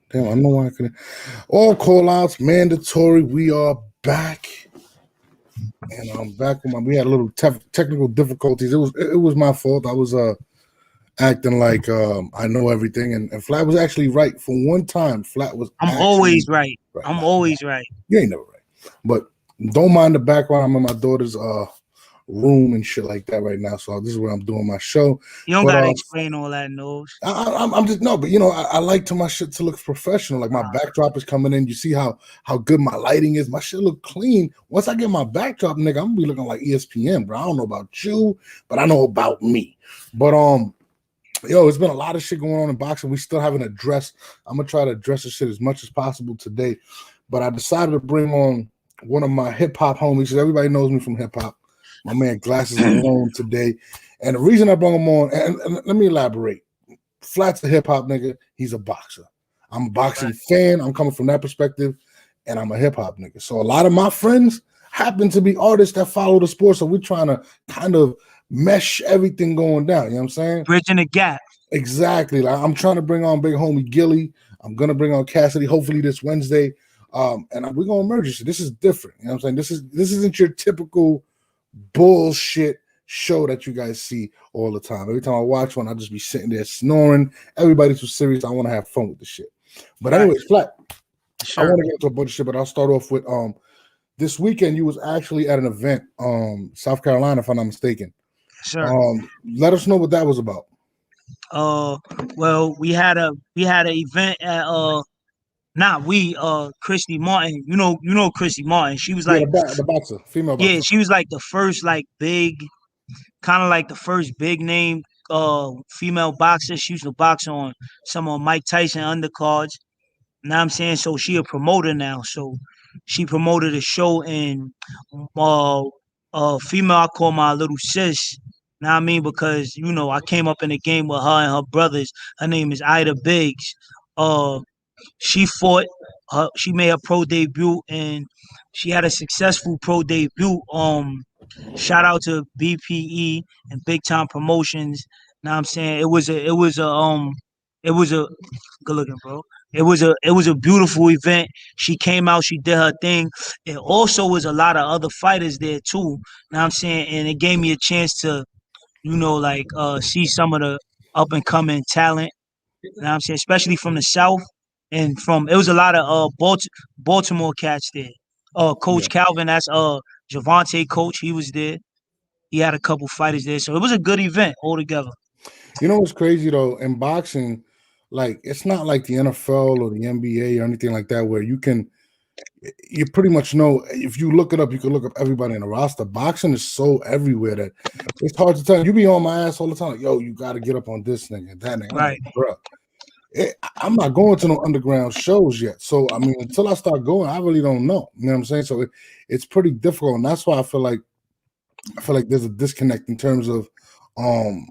Damn, I know why I couldn't. All call outs mandatory. We are back. And I'm back with we had a little technical difficulties. It was my fault. I was acting like I know everything, and Flat was actually right for one time. Flat was I'm actually always right. right. I'm Nah, always right. you ain't never right. But don't mind the background. I'm in my daughter's room and shit like that right now. So this is where I'm doing my show. You don't But gotta explain all that, nose. I'm just no, but I like to my shit to look professional. Like my backdrop is coming in. You see how good my lighting is. My shit look clean. Once I get my backdrop, nigga, I'm gonna be looking like ESPN, bro. I don't know about you, but I know about me. But yo, it's been a lot of shit going on in boxing. We still haven't addressed. I'm gonna try to address this shit as much as possible today. But I decided to bring on one of my hip hop homies. Everybody knows me from hip hop. My man Glasses Malone today. And the reason I brought him on, and let me elaborate. Flat's a hip hop nigga. He's a boxer. I'm a boxing fan. I'm coming from that perspective, and I'm a hip hop nigga. So a lot of my friends happen to be artists that follow the sport. So we're trying to kind of mesh everything going down. You know what I'm saying? Bridging the gap. Exactly. Like I'm trying to bring on big homie Gilly. I'm gonna bring on Cassidy. Hopefully this Wednesday. And we're gonna merge this. This is different. You know what I'm saying? This isn't your typical bullshit show that you guys see all the time. Every time I watch one, I just be sitting there snoring. Everybody's too serious. I want to have fun with the shit. But anyways, Flat, I want to get into a bunch of shit, but I'll start off with this weekend you was actually at an event, South Carolina, if I'm not mistaken. Sure. Let us know what that was about. Well, we had an event at Christy Martin. You know Christy Martin. She was like the boxer, female boxer. Yeah, she was like the first like big, kind of like the first big name female boxer. She used to box on some of Mike Tyson undercards. Now I'm saying, so she a promoter now. So she promoted a show in female I call my little sis. Now I mean, because I came up in the game with her and her brothers. Her name is Ida Biggs. She fought. She made her pro debut and she had a successful pro debut. Shout out to BPE and Big Time Promotions. Now I'm saying it was a good looking, bro. It was a beautiful event. She came out, she did her thing. It also was a lot of other fighters there too. Now I'm saying, and it gave me a chance to, see some of the up and coming talent. Now I'm saying, especially from the South and it was a lot of Baltimore cats there. Coach Calvin, that's Javante coach, he was there. He had a couple fighters there, so it was a good event altogether. You know what's crazy though? In boxing, like it's not like the NFL or the NBA or anything like that where you pretty much know if you look it up, you can look up everybody in the roster. Boxing is so everywhere that it's hard to tell. You be on my ass all the time, like, yo, you got to get up on this nigga and that nigga. Right. Like, bro, I'm not going to no underground shows yet. So, I mean, until I start going, I really don't know. You know what I'm saying? So it's pretty difficult. And that's why I feel like there's a disconnect in terms of the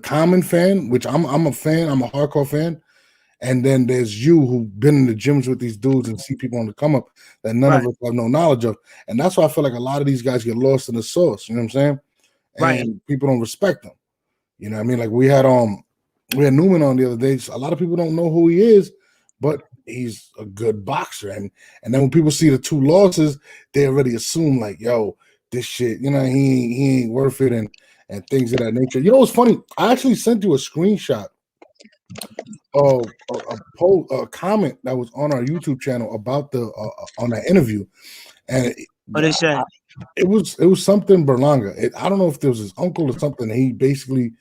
common fan, which I'm a fan, I'm a hardcore fan. And then there's you who've been in the gyms with these dudes and see people on the come up that none of us have no knowledge of. And that's why I feel like a lot of these guys get lost in the sauce. You know what I'm saying? And people don't respect them. You know what I mean? Like we had Newman on the other day. So a lot of people don't know who he is, but he's a good boxer. And then when people see the two losses, they already assume like, yo, this shit, he ain't worth it and things of that nature. You know what's funny? I actually sent you a screenshot of a comment that was on our YouTube channel about on that interview, and what they said. It was something Berlanga. I don't know if there was his uncle or something. He basically,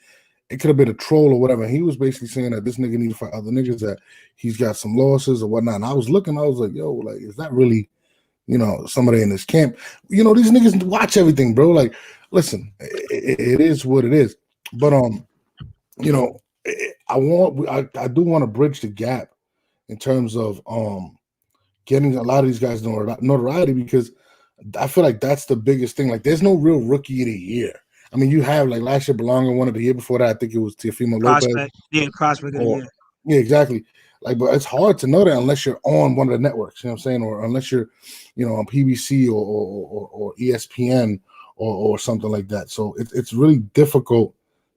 it could have been a troll or whatever. He was basically saying that this nigga need to fight other niggas, that he's got some losses or whatnot. And I was looking, I was like, yo, like, is that really, somebody in this camp? These niggas watch everything, bro. Like, listen, it is what it is. But I do want to bridge the gap in terms of getting a lot of these guys notoriety, because I feel like that's the biggest thing. Like, there's no real rookie of the year. I mean, you have like last year Belonga won it. The year before that, I think it was Teofimo Lopez. Yeah, prospect of the year. Yeah, exactly. Like, but it's hard to know that unless you're on one of the networks. You know what I'm saying? Or unless you're, on PBC or ESPN or something like that. So it's really difficult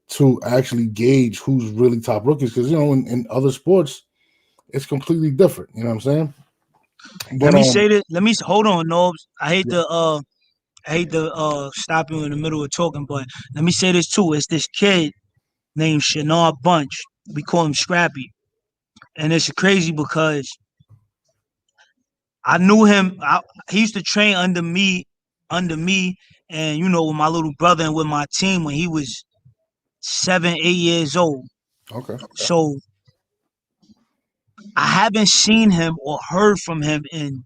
to actually gauge who's really top rookies, because in other sports, it's completely different. You know what I'm saying? Let But me say this. Let me hold on, Nobs. yeah. I hate to stop you in the middle of talking, but let me say this too. It's this kid named Shannar Bunch. We call him Scrappy. And it's crazy because I knew him. He used to train under me, and with my little brother and with my team when he was 7, 8 years old. Okay. So I haven't seen him or heard from him in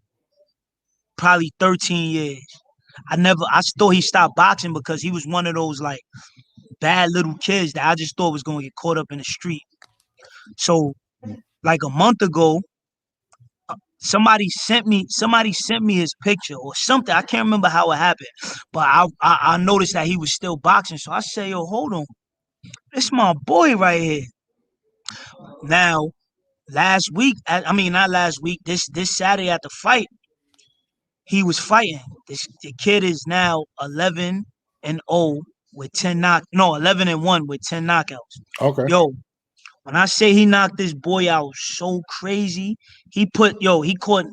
probably 13 years. I thought he stopped boxing because he was one of those like bad little kids that I just thought was gonna get caught up in the street. So like a month ago, somebody sent me his picture or something. I can't remember how it happened, but I noticed that he was still boxing. So I said, "Yo, hold on, it's my boy right here." Now, last week, I mean not last week, this Saturday at the fight, he was fighting. The kid is now 11-0 with 11-1 with 10 knockouts. Okay. Yo, when I say he knocked this boy out so crazy, he caught.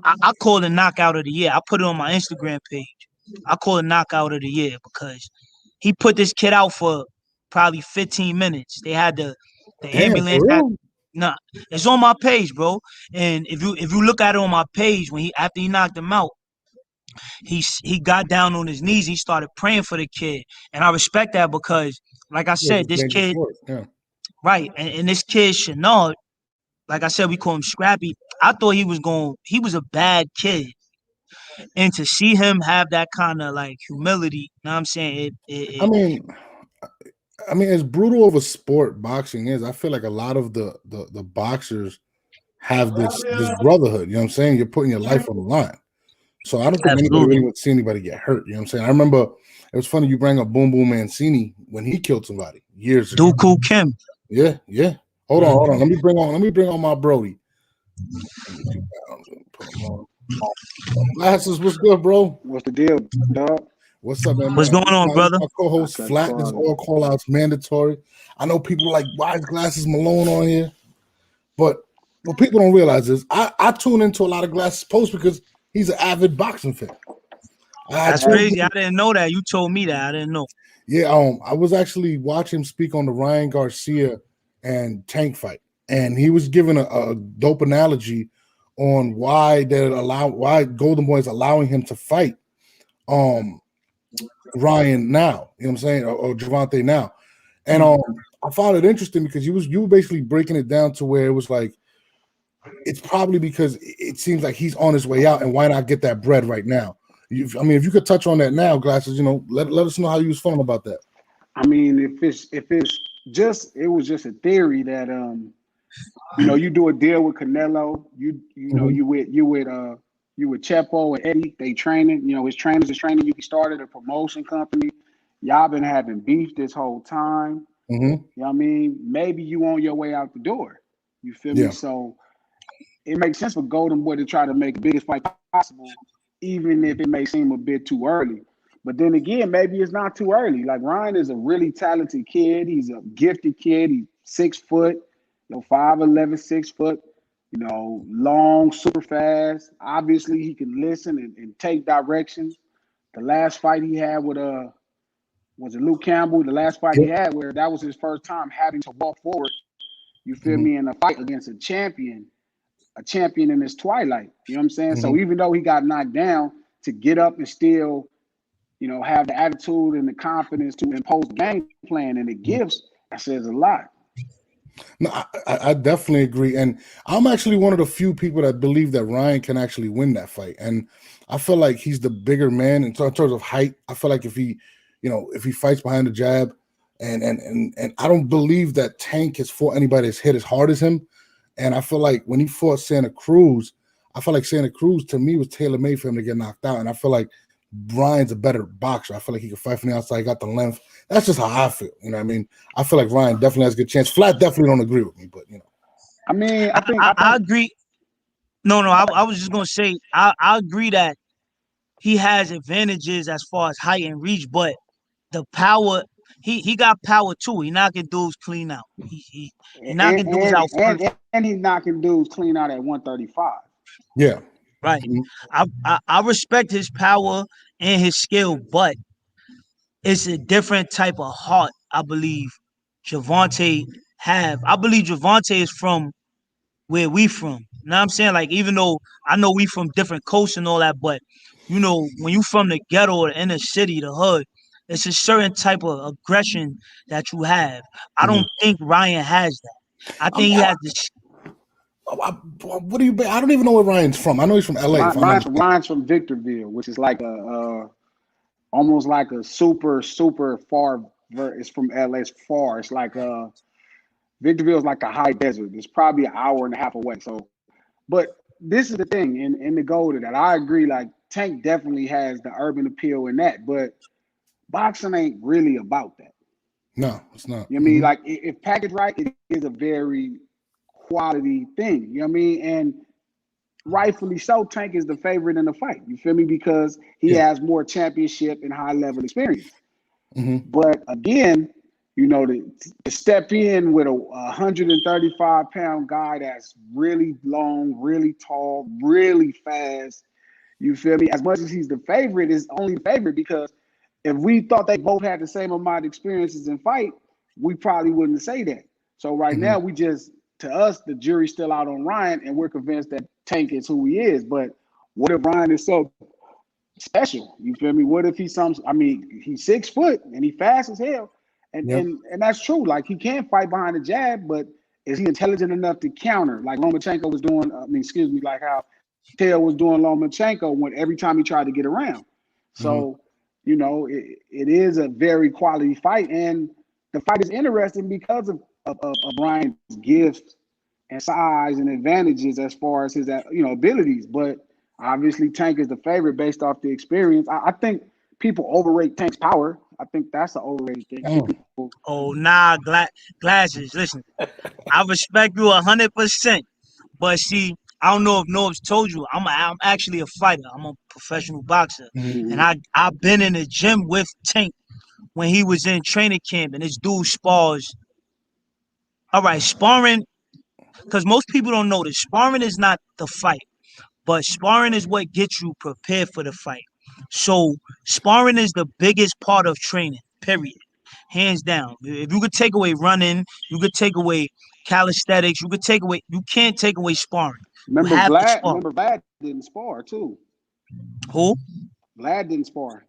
I call it knockout of the year. I put it on my Instagram page. I call it knockout of the year because he put this kid out for probably 15 minutes. They had the Damn, ambulance for at real? nah, it's on my page, bro. And if you look at it on my page when he after he knocked him out, he got down on his knees. He started praying for the kid, and I respect that because, like I Yeah, it's said, a this dangerous kid, sport. Yeah. right, and this kid Chenard, like I said, we call him Scrappy. I thought he was a bad kid, and to see him have that kind of like humility, you know what I'm saying? I mean, as brutal of a sport boxing is, I feel like a lot of the boxers have this brotherhood. You know what I'm saying? You're putting your life on the line. So I don't think anybody Absolutely. really would see anybody get hurt. You know what I'm saying? I remember it was funny you bring up Boom Boom Mancini when he killed somebody years ago. Dooku Kim. Yeah, yeah. Hold on, Yeah. hold on. Let me bring on my Brody. Let me get you down. Put him on. Glasses, what's good, bro? What's the deal, dog? What's up, man? What's going on, This is brother? my I co-host couldn't Flat. This is call all you. call outs mandatory. I know people are like, why is Glasses Malone on here? But what people don't realize is I tune into a lot of Glasses posts because he's an avid boxing fan. I That's told crazy. I you, didn't know that. You told me that. I didn't know. yeah. I was actually watching him speak on the Ryan Garcia and Tank fight, and he was giving a dope analogy on why Golden Boy is allowing him to fight Ryan now. You know what I'm saying, or Javante now. And I found it interesting because you were basically breaking it down to where it was like it's probably because it seems like he's on his way out, and why not get that bread right now? If you could touch on that now, Glasses, let us know how you was feeling about that. I mean, if it's just it was just a theory that you do a deal with Canelo, Mhm. you with Chepo and Eddie, they training, his trainers is training you. He started a promotion company. Y'all been having beef this whole time. Mhm. You know what I mean? Maybe you on your way out the door. You feel me? Yeah. So it makes sense for Golden Boy to try to make the biggest fight possible, even if it may seem a bit too early. But then again, maybe it's not too early. Like Ryan is a really talented kid. He's a gifted kid. He's 6 foot, 5'11", 6 foot, long, super fast. Obviously, he can listen and take directions. The last fight he had with was it Luke Campbell? The last fight he Yep. had where that was his first time having to walk forward, you feel Mhm. me, in a fight against a champion in his twilight. You know what I'm saying? So Mhm. even though he got knocked down, to get up and still, have the attitude and the confidence to impose the game plan and the gifts, that says a lot. No, I definitely agree, and I'm actually one of the few people that believe that Ryan can actually win that fight. And I feel like he's the bigger man in terms of height. I feel like if he fights behind the jab, and I don't believe that Tank has fought anybody that's hit as hard as him. And I feel like when he fought Santa Cruz, I feel like Santa Cruz to me was tailor made for him to get knocked out. And I feel like Ryan's a better boxer. I feel like he can fight from the outside. He got the length. That's just how I feel. You know what I mean? I feel like Ryan definitely has a good chance. Flat definitely don't agree with me, but I mean, I I, think I, I I think agree. No, no, I was just gonna say I agree that he has advantages as far as height and reach, but the power he got power too. He knocking dudes clean out. He and knocking dudes and out first. and he's knocking dudes clean out at 135. Yeah. Right. Mhm. I respect his power and his skill, but it's a different type of heart. I believe Javante have. I believe Javante is from where we from. You know what I'm saying? Like, even though I know we from different coasts and all that, but you know, when you from the ghetto or the inner city, the hood, it's a certain type of aggression that you have. I Mhm. don't think Ryan has that. I I mean, think he has this. what do you? I don't even know where Ryan's from. I know he's from LA. If I'm not mistaken. Ryan's from Victorville, which is like almost like a super far. It's from LA. It's far. It's like Victorville is like a high desert. It's probably an hour and a half away. So, but this is the thing in the Golden that I agree. Like Tank definitely has the urban appeal in that, but boxing ain't really about that. No, it's not. You know what I mean? Like if packaged right, it is a very quality thing. You know what I mean? And rightfully so, Tank is the favorite in the fight. You feel me? Because he Yeah. has more championship and high level experience. Hmm. But again, you know, to step in with a 135-pound guy that's really long, really tall, really fast. You feel me? As much as he's the favorite, is only the favorite because if we thought they both had the same amount of experiences in fight, we probably wouldn't say that. So right Hmm. now, to us, the jury's still out on Ryan, and we're convinced that Tank is who he is. But what if Ryan is so special? You feel me? What if he's some? I mean, he's 6 foot and he fast as hell, and Yep. and and that's true. Like he can fight behind the jab, but is he intelligent enough to counter? Like Lomachenko was doing. I mean, excuse me, like how Tail was doing Lomachenko when every time he tried to get around. Hmm. So, you know, it is a very quality fight, and the fight is interesting because of Ryan's gifts and size and advantages as far as his abilities. But obviously, Tank is the favorite based off the experience. I think people overrate Tank's power. I think that's an overrated thing. I think Mm. people. Oh nah, glasses. Listen, I respect you 100%, but see, I don't know if Norb's told you, I'm actually a fighter. I'm a professional boxer, Hmm. and Mhm. I've been in the gym with Tank when he was in training camp, and this dude spars. All right, sparring, because most people don't know this. Sparring is not the fight, but sparring is what gets you prepared for the fight. So sparring is the biggest part of training. Period. Hands down. If you could take away running, you could take away calisthenics, you could take away. You can't take away sparring. You Remember have to Vlad? spar. Remember Vlad didn't spar too. Who? Vlad didn't spar. Vlad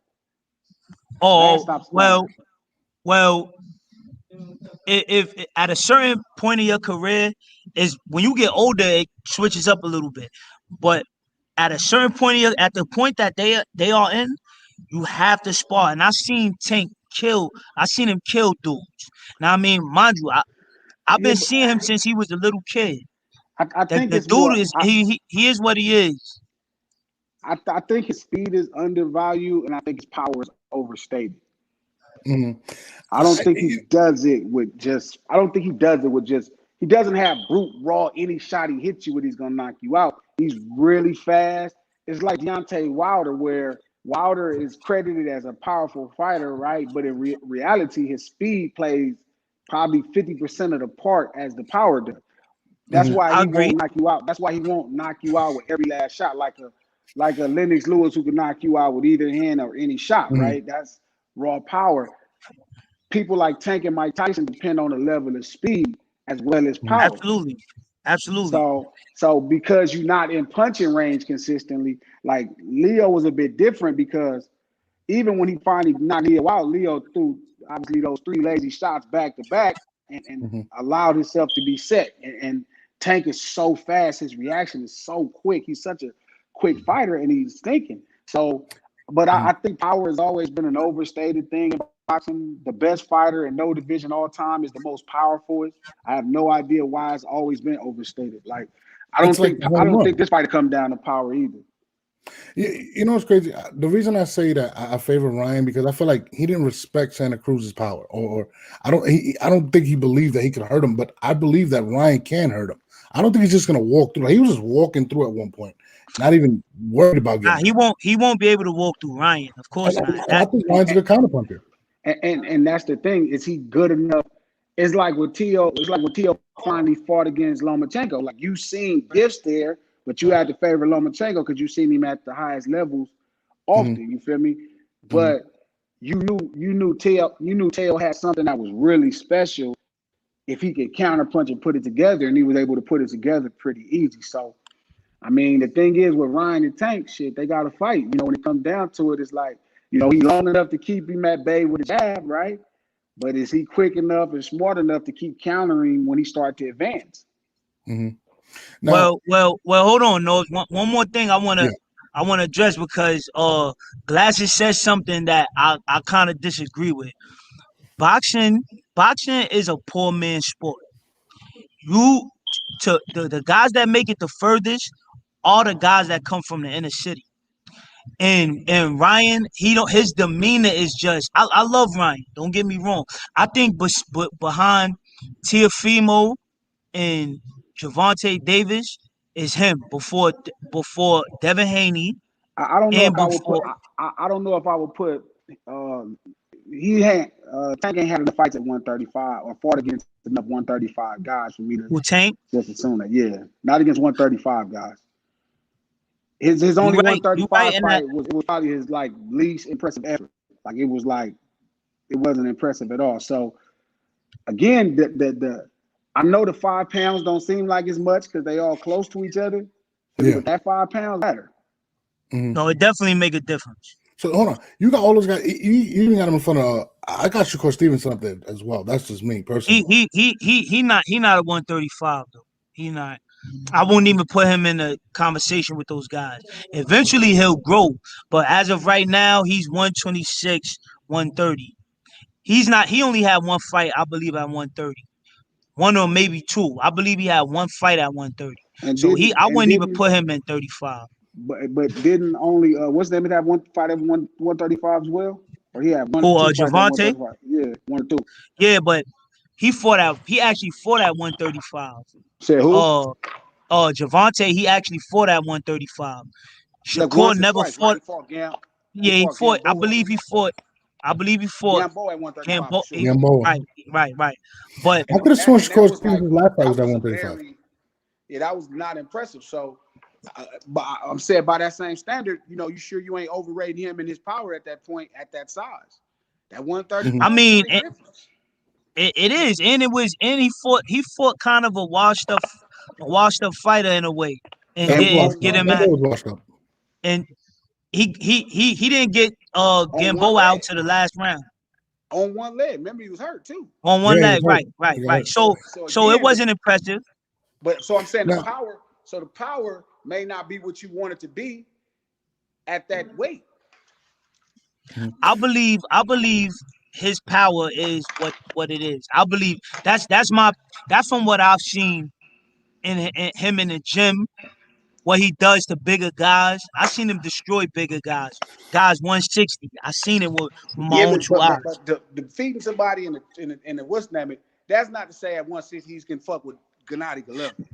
Oh, stopped well, sparring. well. If at a certain point of your career is when you get older, it switches up a little bit. But at a certain point of at the point that they are in, you have to spar. And I seen him kill dudes. Now I mean, mind you, I've Yeah, been but seeing him since he was a little kid. I think The it's dude more. is he is what he is. I think his speed is undervalued, and I think his power is overstated. Hmm. I don't think he does it with just. I don't think he does it with just. He doesn't have brute raw. Any shot he hits you with, he's gonna knock you out. He's really fast. It's like Deontay Wilder, where Wilder is credited as a powerful fighter, right? But in reality, his speed plays probably 50% of the part as the power does. That's Hmm. why I he agree. won't knock you out. That's why he won't knock you out with every last shot, like a Lennox Lewis who can knock you out with either hand or any shot, Hmm. right? That's raw power. People like Tank and Mike Tyson depend on the level of speed as well as Hmm. power. Absolutely. Absolutely. So because you're not in punching range consistently, like Leo was a bit different because even when he finally knocked Leo out, Leo threw obviously those three lazy shots back to back and Hmm. allowed himself to be set. And Tank is so fast, his reaction is so quick. He's such a quick fighter and he's thinking. So, but I think power has always been an overstated thing in boxing. The best fighter in no division all time is the most powerful. I have no idea why it's always been overstated. Like It's like the I home don't run. think this fight come down to power either. You know what's crazy? The reason I say that I favor Ryan because I feel like he didn't respect Santa Cruz's power, or I don't think he believed that he could hurt him. But I believe that Ryan can hurt him. I don't think he's just gonna walk through. Like, he was just walking through at one point, not even worried about Nah, getting hurt. he won't be able to walk through Ryan. Of course not. And I That think Ryan's a good counterpuncher. And that's the thing. Is he good enough? It's like with Tio. It's like when Tio finally fought against Lomachenko. Like you seen gifts there, but you had to favor Lomachenko because you seen him at the highest levels often. You feel me? But you knew Teo had something that was really special if he could counterpunch and put it together, and he was able to put it together pretty easy. So I mean, the thing is with Ryan and Tank, shit, they got to fight. When it comes down to it, it's like, he's long enough to keep him at bay with a jab, right? But is he quick enough and smart enough to keep countering when he starts to advance? Mm-hmm. Now, well. Hold on, no. One more thing yeah. I wanna address because Glasses says something that I kind of disagree with. Boxing boxing is a poor man's sport. You to the guys that make it the furthest are the guys that come from the inner city. And Ryan, he don't his demeanor is just I love Ryan. Don't get me wrong. I think but behind Tiafimo and Javante Davis is him before Devin Haney I don't know and if I would put. before I don't know if I would put. Uh, he had Tank ain't had enough fights at 135 or fought against enough 135 guys for me to Wu Tank. just assume that. Yeah, not against 135 guys. His You only right. You right 135 in that. fight was probably his like least impressive effort. Like it wasn't impressive at all. So again, the I know the 5 pounds don't seem like as much because they all close to each other. Yeah. But that 5 pounds matter. Mm-hmm. No, it definitely make a difference. So hold on, you got all those guys. You even got them in front of. I got Shakur Stevenson up there as well. That's just me personally. He not a 135 though. He not. I won't even put him in a conversation with those guys. Eventually he'll grow, but as of right now, he's 126, 130. He's not. He only had one fight, I believe, at 130. One or maybe two. I believe he had one fight at 130. And So didn't I and wouldn't even didn't put him in 35. but didn't only what's the name of that one fight at 135 as well? Or he had Who 2 fights at Javante? 135. Yeah, 1 or 2. Yeah, but he actually fought at 135. Said who? Javante, he actually fought at 135. Like Shakur once or never twice, right? fought. He Yeah, he fought fought. I Gamboa. believe he fought. I believe he fought Gamboa at 135 for Gambo. sure. Gamboa. Right. But I could have sworn And that Shakur was like Stevenson's last fight that was at was a 135. very that was not impressive. So, but I'm saying by that same standard, you sure you ain't overrating him and his power at that point at that size. That Mm-hmm. 135 I is a mean, big difference. it is, and it was, and he fought kind of a washed up fighter in a way, and Now, didn't On get one him Gamboa at, leg. was washed up. and he didn't get On one Gamboa out leg. to the last round On one leg. Remember, he was hurt too. on Yeah, one he leg. was hurt. He got Right. hurt. So So it again, wasn't impressive. so I'm saying the Now, power. So the power may not be what you want it to be at that weight. I believe his power is what it is. I believe that's from what I've seen in him in the gym, what he does to bigger guys. I seen him destroy bigger guys 160. I seen it with my Yeah, own two eyes. but defeating somebody in the what's the name? That's not to say at 160 he's can fuck with Gennady Golovkin.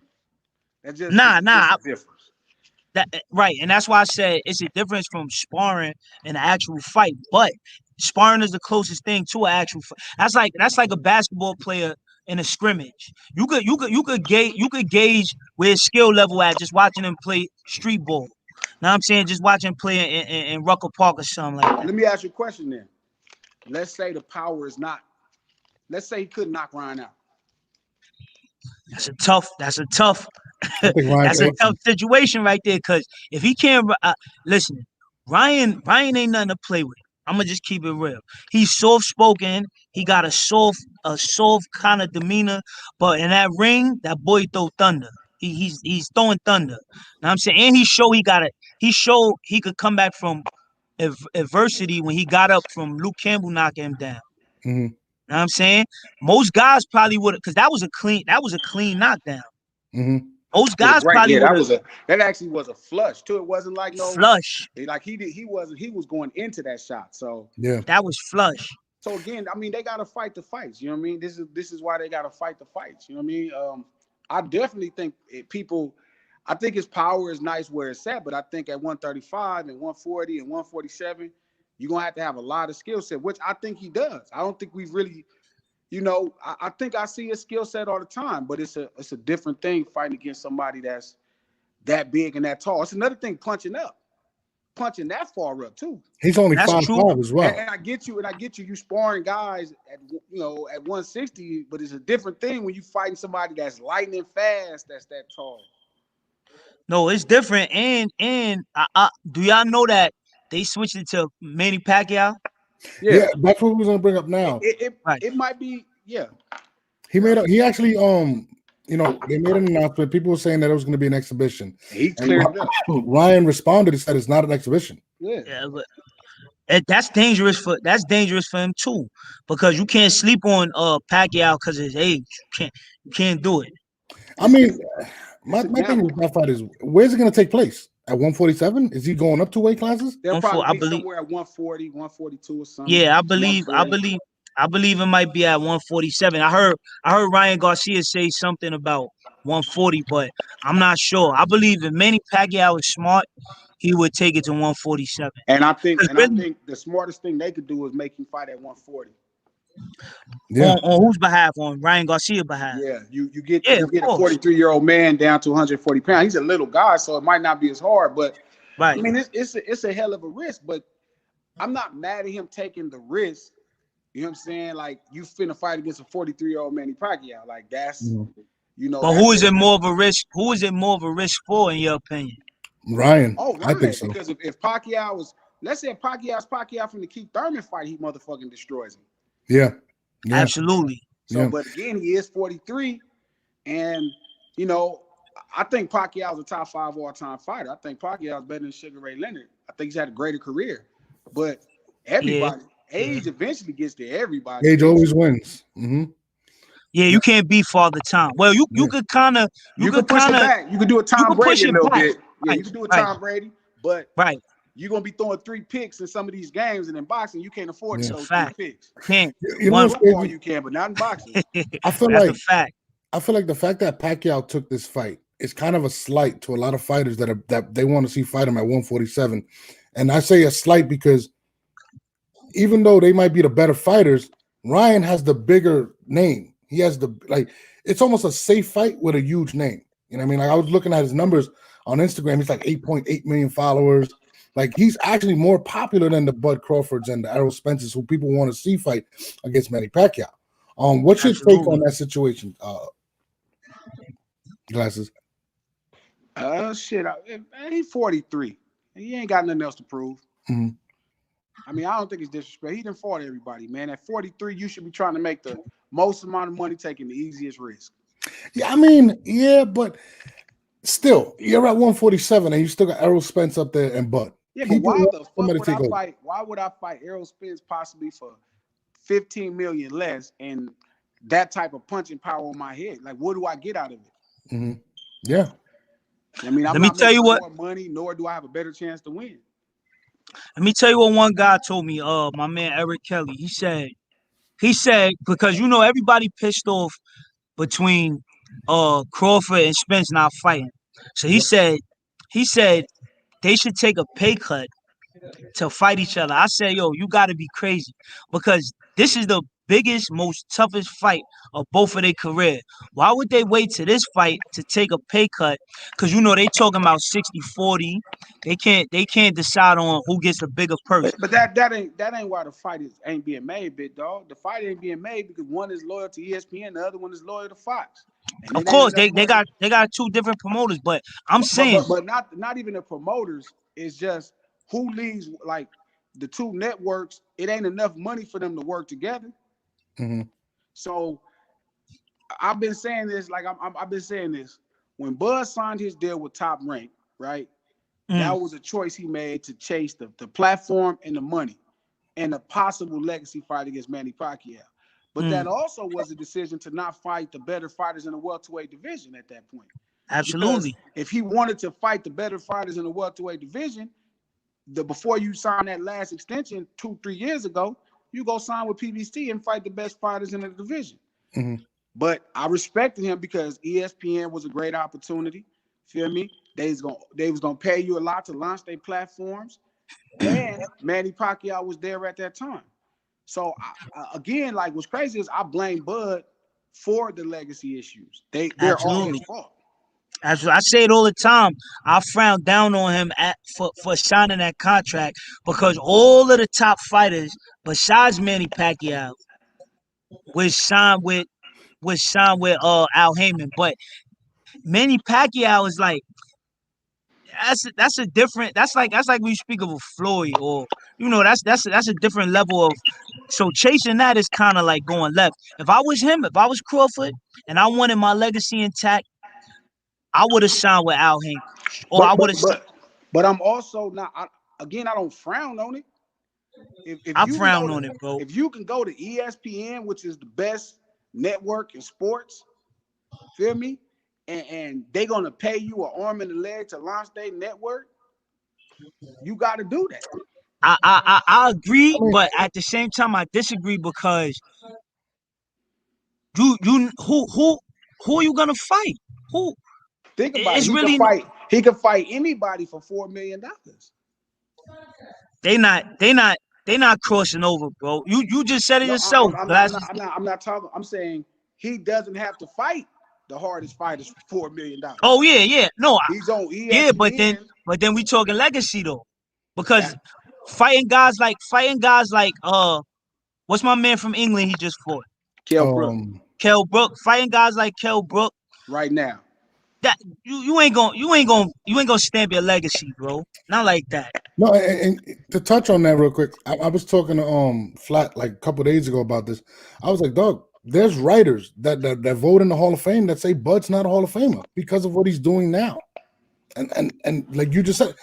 That's just Nah, it's just nah, a difference. right, and that's why I said it's a difference from sparring and an actual fight. But sparring is the closest thing to an actual fight. That's like a basketball player in a scrimmage. You could gauge where his skill level at just watching him play street ball. Now I'm saying just watching him play in Rucker Park or something like that. Let me ask you a question then. Let's say the power is not. Let's say he couldn't knock Ryan out. That's a tough. That's a tough. I think Ryan That's a could. tough situation right there. Because if he can't, listen, Ryan ain't nothing to play with. I'm gonna just keep it real. He's soft spoken. He got a soft kind of demeanor. But in that ring, that boy throw thunder. He's throwing thunder. Now I'm saying, and he showed he could come back from adversity when he got up from Luke Campbell knocking him down. Mm-hmm. You know what I'm saying? Most guys probably would have, because that was a clean knockdown. Mm-hmm. Most It was guys right. probably Yeah, would have that actually was a flush too. It wasn't like no flush. like he was going into that shot. So Yeah. That was flush. again, I mean they gotta fight the fights. You know what I mean? This is why they gotta fight the fights. You know what I mean? I definitely think people. I think his power is nice where it's at, but I think at 135 and 140 and 147, you're gonna have to have a lot of skill set, which I think he does. I don't think we've really, you know, I think I see his skill set all the time, but it's a different thing fighting against somebody that's that big and that tall. It's another thing punching that far up too. He's only That's 5'5" as well. And I get you, you sparring guys at at 160, but it's a different thing when you fighting somebody that's lightning fast, that's that tall. No, it's different. And do y'all know that they switched it to Manny Pacquiao? Yeah, that's what we was gonna bring up now. Right. It might be, yeah. He actually they made an announcement. People were saying that it was gonna be an exhibition. He cleared it up. Ryan responded and said it's not an exhibition. Yeah, but that's dangerous for him too, because you can't sleep on Pacquiao because of his age. You can't do it. I mean, my thing with that fight is, where's it going to take place? At 147? Is he going up 2 weight classes? They'll probably be somewhere at 140, 142 or something. Yeah, I believe it might be at 147. I heard Ryan Garcia say something about 140, but I'm not sure. I believe if Manny Pacquiao is smart, he would take it to 147. And I think the smartest thing they could do is make him fight at 140. Yeah. On whose behalf? On Ryan Garcia's behalf. Yeah, you get a 43-year-old man down to 140 pounds. He's a little guy, so it might not be as hard, but right. I mean, it's a hell of a risk, but I'm not mad at him taking the risk. You know what I'm saying? Like, you finna fight against a 43-year-old Manny Pacquiao. Like, that's But who is it more of a risk? Who is it more of a risk for, in your opinion? Ryan. Ryan. I think so. Because if Pacquiao was, let's say if Pacquiao's Pacquiao from the Keith Thurman fight, he motherfucking destroys him. Yeah. Absolutely. So, but again, he is 43, and I think Pacquiao's a top 5 all-time fighter. I think Pacquiao's better than Sugar Ray Leonard. I think he's had a greater career, but everybody, age eventually gets to everybody. Age always wins. Mm-hmm. Yeah, you can't be Father Time. Well, you could kind of push it back. You could do a Tom Brady a little bit. Yeah, you can do a Tom Brady, but you're gonna be throwing 3 picks in some of these games, and in boxing, you can't afford to throw 3 picks. Can't. Football you can, but not in boxing. I feel That's like a fact. I feel like the fact that Pacquiao took this fight is kind of a slight to a lot of fighters that they want to see fight him at 147. And I say a slight because even though they might be the better fighters, Ryan has the bigger name. He has it's almost a safe fight with a huge name. You know what I mean? Like, I was looking at his numbers on Instagram. He's like 8.8 million followers. Like, he's actually more popular than the Bud Crawfords and the Errol Spencers, who people want to see fight against Manny Pacquiao. What's your take on that situation? Glasses. Shit. He's 43. He ain't got nothing else to prove. Mm-hmm. I mean, I don't think it's disrespect. He done fought everybody, man. At 43, you should be trying to make the most amount of money, taking the easiest risk. Yeah, I mean, yeah, but still, you're at 147 and you still got Errol Spence up there and Bud. Yeah, but why would I fight Errol Spence possibly for 15 million less and that type of punching power on my head? Like, what do I get out of it? Mm-hmm. Yeah. I mean, I'm not making more money, nor do I have a better chance to win. Let me tell you what one guy told me. My man Eric Kelly. He said because everybody pissed off between Crawford and Spence not fighting. So he said they should take a pay cut to fight each other. I said, yo, you got to be crazy, because this is the biggest, most toughest fight of both of their career. Why would they wait to this fight to take a pay cut? Because they talking about 60-40. They can't decide on who gets the bigger purse. But that ain't why the fight ain't being made, big dog. The fight ain't being made because one is loyal to ESPN, the other one is loyal to Fox. Of course, they got 2 different promoters, but I'm saying, but not even the promoters. It's just who leaves, like the 2 networks. It ain't enough money for them to work together. Mm-hmm. So I've been saying this, I've been saying this. When Bud signed his deal with Top Rank, right? That was a choice he made to chase the platform and the money and a possible legacy fight against Manny Pacquiao. But that also was a decision to not fight the better fighters in the welterweight division at that point. Absolutely. Because if he wanted to fight the better fighters in the welterweight division, before you signed that last extension 2-3 years ago, you go sign with PBC and fight the best fighters in the division. Mm-hmm. But I respected him because ESPN was a great opportunity. Feel me? They was gonna pay you a lot to launch their platforms. and Manny Pacquiao was there at that time. So again, like what's crazy is I blame Bud for the legacy issues. They're all his Absolutely. fault. I say it all the time. I frown down on him for signing that contract because all of the top fighters, besides Manny Pacquiao, was signed with Al Heyman. But Manny Pacquiao is like that's a different that's like when you speak of a Floyd or that's a different level of. So chasing that is kind of like going left. If I was him, if I was Crawford, and I wanted my legacy intact, I would have signed with Al Heyman, or But I but would have. but but I'm also not. Again, I don't frown on it. If I you can go frown to on it, bro. if you can go to ESPN, which is the best network in sports, feel me, and they're gonna pay you an arm and a leg to launch their network, you got to do that. I I agree, mean, but at the same time I disagree because who are you gonna fight? Who Think about it. it's He could really fight. He could fight anybody for $4 million. they not they not they not crossing over, bro. You just said it No, yourself. Glasses. I'm not talking. I'm saying he doesn't have to fight the hardest fighters for $4 million. Oh yeah. No, He's on yeah, but then ESPN. we talking legacy though, because That fighting guys like what's my man from England? He just fought Kell Brook um, Kell Brook. Fighting guys like Kell Brook. right now. That you ain't gonna stamp your legacy, bro. Not like that. no, and to touch on that real quick, I was talking to Flat like a couple days ago about this. I was like, dog, there's writers that vote in the Hall of Fame that say Bud's not a Hall of Famer because of what he's doing now. And like you just said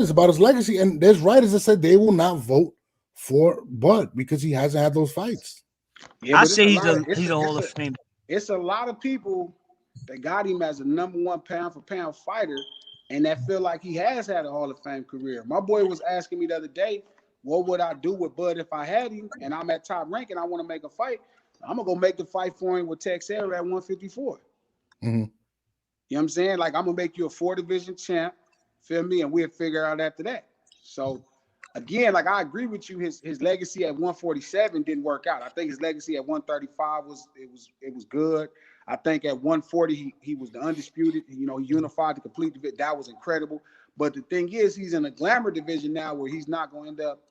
it's about his legacy. And there's writers that said they will not vote for Bud because he hasn't had those fights. Yeah, I but it's say a he's lot a of he's a Hall of Famer. it's a lot of people that got him as a #1 pound for pound fighter, and that feel like he has had a Hall of Fame career. My boy was asking me the other day, what would I do with Bud if I had him, and I'm at top rank and I want to make a fight? I'm gonna go make the fight for him with Texera at 154. Mm-hmm. You know what I'm saying? Like I'm gonna make you a 4 division champ, feel me, and we'll figure out after that. So again, like I agree with you, his legacy at 147 didn't work out. I think his legacy at 135 was good. I think at 140 he was the undisputed. He unified the complete division. That was incredible. But the thing is, he's in a glamour division now where he's not going to end up.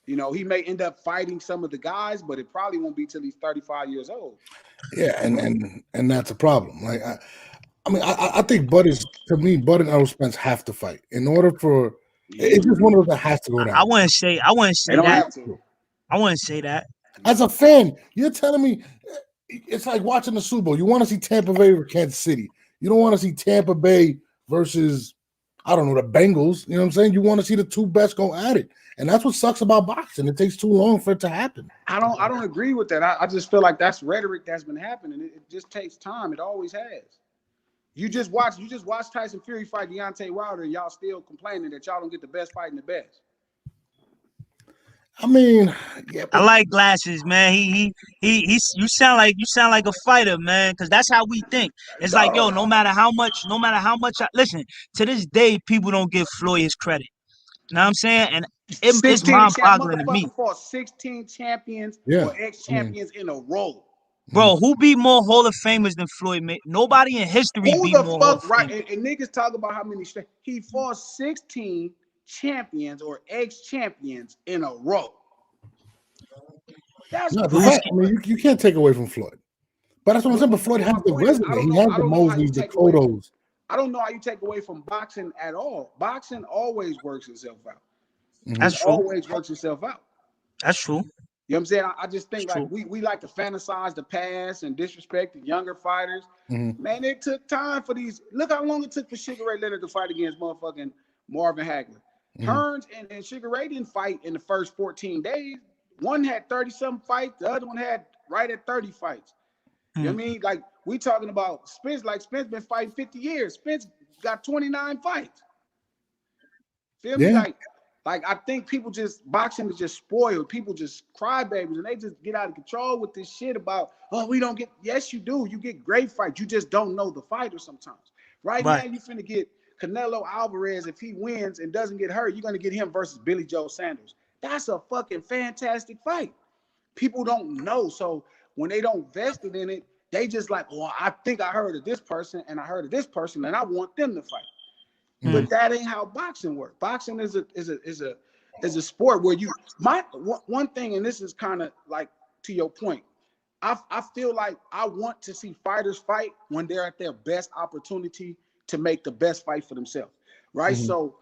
He may end up fighting some of the guys, but it probably won't be till he's 35 years old. Yeah, and that's a problem. Like I think Bud and Errol Spence have to fight in order for. It's just one of those that has to go down. I wouldn't say They don't that. have to. I wouldn't say that. As a fan, you're telling me it's like watching the Super Bowl. You want to see Tampa Bay or Kansas City. You don't want to see Tampa Bay versus, I don't know, the Bengals. You know what I'm saying? You want to see the two best go at it. And that's what sucks about boxing. It takes too long for it to happen. I don't agree with that. I just feel like that's rhetoric that's been happening. It just takes time. It always has. You just watch Tyson Fury fight Deontay Wilder, and y'all still complaining that y'all don't get the best fighting the best. I mean, yeah. I like Glasses, man. You sound like a fighter, man, because that's how we think. It's like, yo, no matter how much listen, to this day, people don't give Floyd his credit. You know what I'm saying? And it's mind-boggling to me. Motherfucker fought 16 champions Yeah. or ex-champions in a row. Bro, who beat more Hall of Famers than Floyd? Nobody in history Who beat the more Hall of fuck, right? Famers. And niggas talk about how many he fought 16 champions or ex-champions in a row. That's I mean, you can't take away from Floyd. But that's what I'm saying. But Floyd has the resume. He has the Mosleys, the Cottos. I don't know how you take away from boxing at all. Boxing always works itself out. That's true. Always works itself out. That's true. You know what I'm saying? I just think like we like to fantasize the past and disrespect the younger fighters. Man, it took time for these. Look how long it took for Sugar Ray Leonard to fight against motherfucking Marvin Hagler. Hearns and Sugar Ray didn't fight in the first 14 days. One had 30-something fights. The other one had right at 30 fights. You know what I mean? Like, we talking about Spence. Like, Spence been fighting 50 years. Spence got 29 fights. Feel me? Like I think boxing is just spoiled. People just cry babies, and they just get out of control with this shit about, we don't get. Yes, you do. You get great fights. You just don't know the fighter sometimes. Right now, you finna get Canelo Alvarez, if he wins and doesn't get hurt, you're going to get him versus Billy Joe Sanders. That's a fucking fantastic fight. People don't know. So when they don't vest it in it, they just like, well, I think I heard of this person and I heard of this person and I want them to fight. But that ain't how boxing works. Boxing is a sport where you one thing, and this is kind of like to your point. I feel like I want to see fighters fight when they're at their best opportunity to make the best fight for themselves, right? So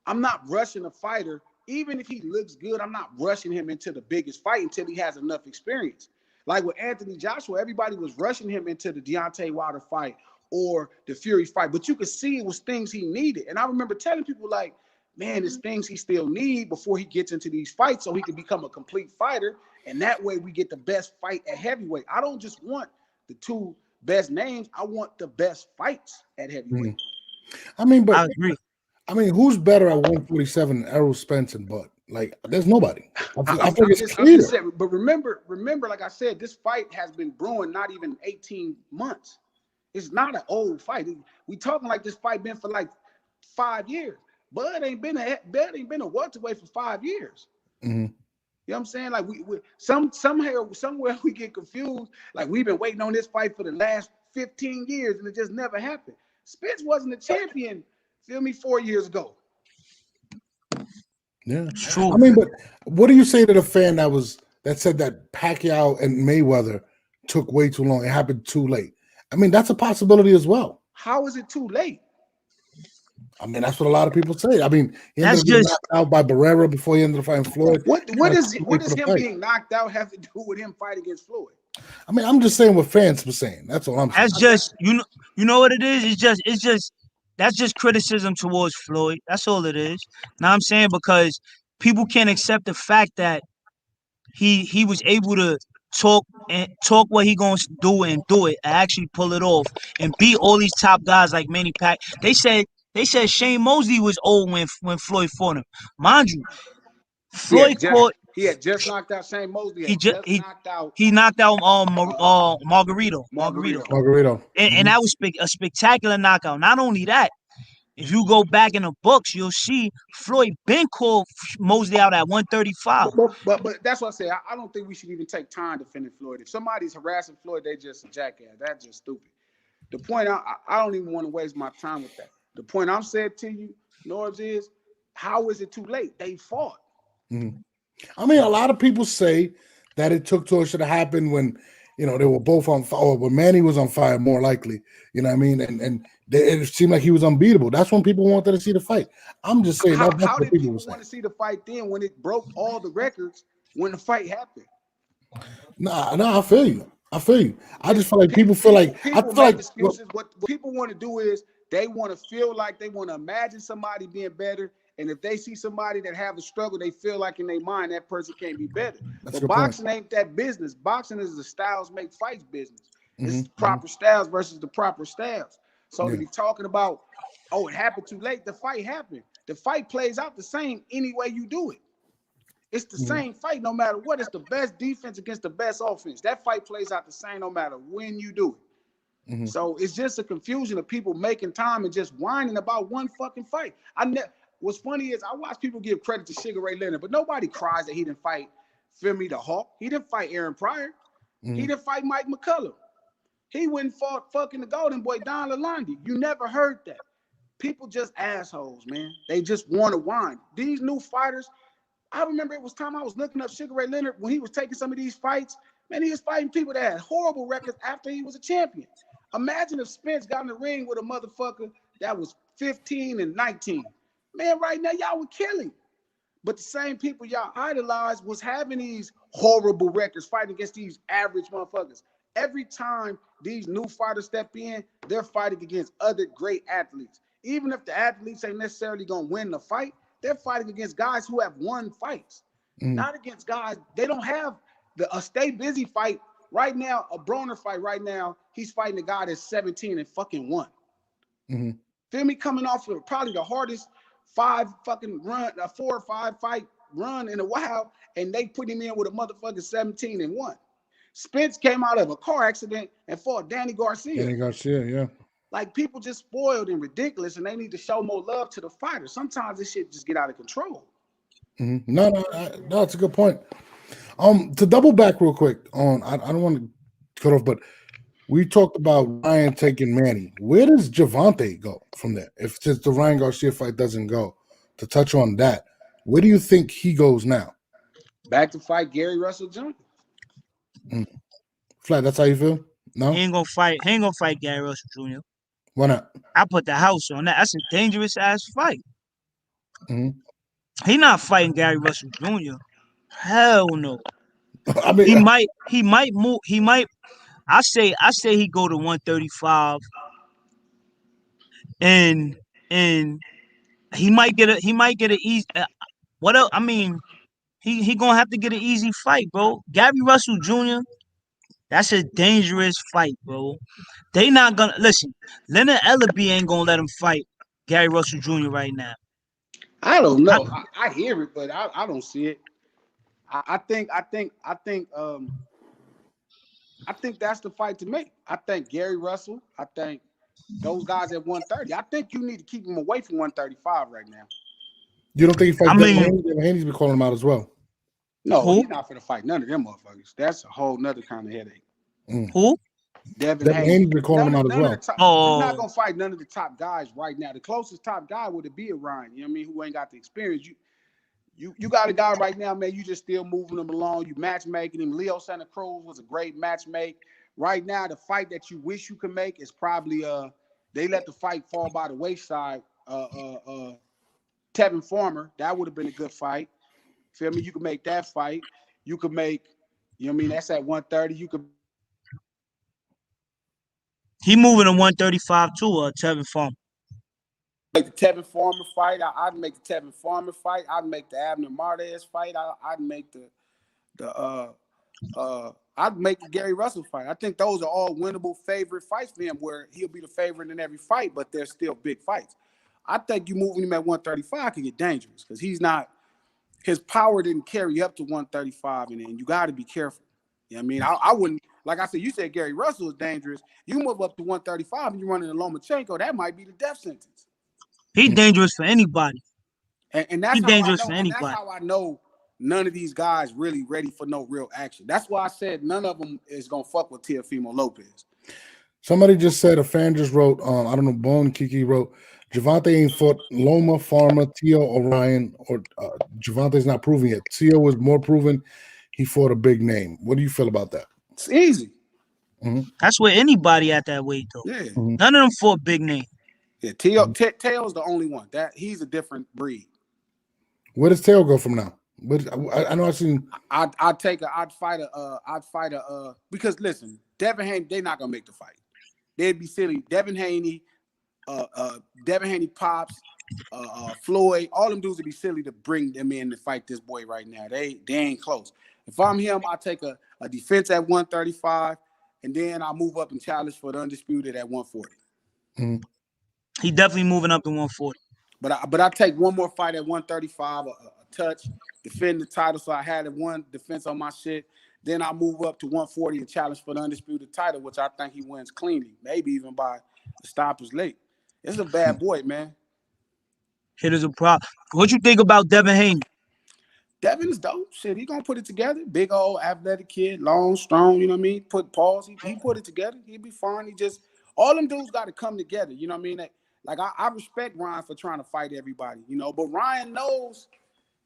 I'm not rushing a fighter. Even if he looks good, I'm not rushing him into the biggest fight until he has enough experience. Like with Anthony Joshua, everybody was rushing him into the Deontay Wilder fight or the Fury fight, but you could see it was things he needed. And I remember telling people like, man, there's things he still need before he gets into these fights so he can become a complete fighter. And that way we get the best fight at heavyweight. I don't just want the two best names. I want the best fights at heavyweight. I mean, but I agree. I mean, who's better at 147 than Errol Spence and Bud? Like, there's nobody. I think it's clear. But remember, like I said, this fight has been brewing not even 18 months. It's not an old fight. We talking like this fight been for like 5 years. Bud ain't been a welterweight for 5 years. You know what I'm saying? Like we somewhere we get confused. Like we've been waiting on this fight for the last 15 years and it just never happened. Spence wasn't a champion, feel me, 4 years ago. Yeah, it's true. I mean, but what do you say to the fan that said that Pacquiao and Mayweather took way too long? It happened too late. I mean, that's a possibility as well. How is it too late? I mean, that's what a lot of people say. I mean, he ended up getting knocked out by Barrera before he ended up fighting Floyd. What does him being knocked out have to do with him fighting against Floyd? I mean, I'm just saying what fans were saying. That's all I'm saying. That's just you know what it is. It's just that's just criticism towards Floyd. That's all it is. Now I'm saying because people can't accept the fact that he was able to talk what he gonna do and do it and actually pull it off and beat all these top guys like Manny Pac. They said Shane Mosley was old when Floyd fought him. Mind you, Floyd he had just knocked out Shane Mosley. He knocked out Margarito. And that was a spectacular knockout. Not only that, if you go back in the books, you'll see Floyd been called Mosley out at 135. But that's what I say. I don't think we should even take time defending Floyd. If somebody's harassing Floyd, they just a jackass. That's just stupid. The point I don't even want to waste my time with that. The point I'm saying to you, Norbs, is how is it too late? They fought. I mean, a lot of people say that it should have happened when, you know, they were both on fire, or when Manny was on fire, more likely. You know what I mean? And it seemed like he was unbeatable. That's when people wanted to see the fight. I'm just saying that's what people want to see the fight then when it broke all the records when the fight happened. Nah, I feel you. I just feel like people feel like excuses. What people want to do is they want to feel like they want to imagine somebody being better. And if they see somebody that have a struggle, they feel like in their mind that person can't be better. But boxing ain't that business. Boxing is the styles make fights business. It's proper styles versus the proper styles. So to be talking about, oh, it happened too late, the fight happened. The fight plays out the same any way you do it. It's the same fight no matter what. It's the best defense against the best offense. That fight plays out the same no matter when you do it. So it's just a confusion of people making time and just whining about one fucking fight. What's funny is I watch people give credit to Sugar Ray Leonard, but nobody cries that he didn't fight, feel me, the Hawk. He didn't fight Aaron Pryor. He didn't fight Mike McCullough. He went and fought fucking the Golden Boy, Don Lalonde. You never heard that. People just assholes, man. They just want to whine. These new fighters, I remember it was time I was looking up Sugar Ray Leonard when he was taking some of these fights. Man, he was fighting people that had horrible records after he was a champion. Imagine if Spence got in the ring with a motherfucker that was 15 and 19. Man, right now, y'all would kill him. But the same people y'all idolized was having these horrible records, fighting against these average motherfuckers. Every time these new fighters step in, they're fighting against other great athletes. Even if the athletes ain't necessarily going to win the fight, they're fighting against guys who have won fights. Not against guys. They don't have a stay busy fight right now, a Broner fight right now. He's fighting a guy that's 17 and fucking won. Feel me? Coming off of probably the hardest 4 or 5 fight run in a while, and they put him in with a motherfucking 17 and 1. Spence came out of a car accident and fought Danny Garcia. Yeah. like people just spoiled and ridiculous, and they need to show more love to the fighters. Sometimes this shit just get out of control. No, that's a good point. To double back real quick on, I don't want to cut off, but we talked about Ryan taking Manny. Where does Javante go from there? If since the Ryan Garcia fight doesn't go, to touch on that, where do you think he goes now? Back to fight Gary Russell Jr. Flat, that's how you feel? No? He ain't gonna fight. He ain't gonna fight Gary Russell Jr. Why not? I put the house on that. That's a dangerous ass fight. Mhm. He not fighting Gary Russell Jr. Hell no. I mean, He might move. He might. I say he go to 135, and he might get a easy. What else? I mean, he gonna have to get an easy fight, bro. Gary Russell Jr. That's a dangerous fight, bro. They not gonna listen. Leonard Ellaby ain't gonna let him fight Gary Russell Jr. right now. I don't know. I hear it, but I don't see it. I think that's the fight to make. I think Gary Russell. I think those guys at 130. I think you need to keep them away from 135 right now. you don't think he fights I Devin mean- Haney? Devin Haney's been calling him out as well. No, Who? he's not for to fight none of them motherfuckers. That's a whole nother kind of headache. Who? Devin Haney's been calling him out as well. He's not gonna fight none of the top guys right now. The closest top guy would be a Ryan. You know what I mean? Who ain't got the experience. You got a guy right now, man. You just still moving him along. You matchmaking him. Leo Santa Cruz was a great matchmake. Right now, the fight that you wish you could make is probably they let the fight fall by the wayside. Tevin Farmer, that would have been a good fight. Feel me? You could make that fight. You could make, you know what I mean? That's at 130. You could He moving to 135 too, Tevin Farmer. make the Tevin Farmer fight. I'd make the Tevin Farmer fight. I'd make the Abner Martinez fight. I'd make I'd make the Gary Russell fight. I think those are all winnable favorite fights for him, where he'll be the favorite in every fight, but they're still big fights. I think you moving him at 135 can get dangerous because his power didn't carry up to 135, and you got to be careful. You know what I mean? I wouldn't, like I said, you said Gary Russell is dangerous. You move up to 135 and you're running a Lomachenko, that might be the death sentence. He dangerous for anybody. And that's He how dangerous I know, for and that's anybody. how I know none of these guys really ready for no real action. That's why I said none of them is gonna fuck with Teofimo Lopez. Somebody just said, a fan just wrote, I don't know, Bone Kiki wrote, Javante ain't fought Loma, Farmer, Tio, Orion, or Javante's not proven yet. Tio was more proven. He fought a big name. What do you feel about that? It's easy. That's where anybody at that weight though. Yeah. None of them fought big name. Yeah, Teo's the only one. That he's a different breed. Where does Teo go from now? I know I've seen. I'd fight a because listen, Devin Haney, they're not gonna make the fight. They'd be silly. Devin Haney, Pops, Floyd, all them dudes would be silly to bring them in to fight this boy right now. They ain't close. If I'm him, I take a defense at 135, and then I move up and challenge for the undisputed at 140. He definitely moving up to 140. But I take one more fight at 135, a touch, defend the title. So I had one defense on my shit. Then I move up to 140 and challenge for the undisputed title, which I think he wins cleanly, maybe even by the stoppers late. It's a bad boy, man. It is a problem. What you think about Devin Haney? Devin is dope. Shit, he gonna put it together. Big old athletic kid, long, strong. You know what I mean? Put pause. He put it together. He'll be fine. He just all them dudes got to come together. You know what I mean? Like I respect Ryan for trying to fight everybody. You know, but Ryan knows,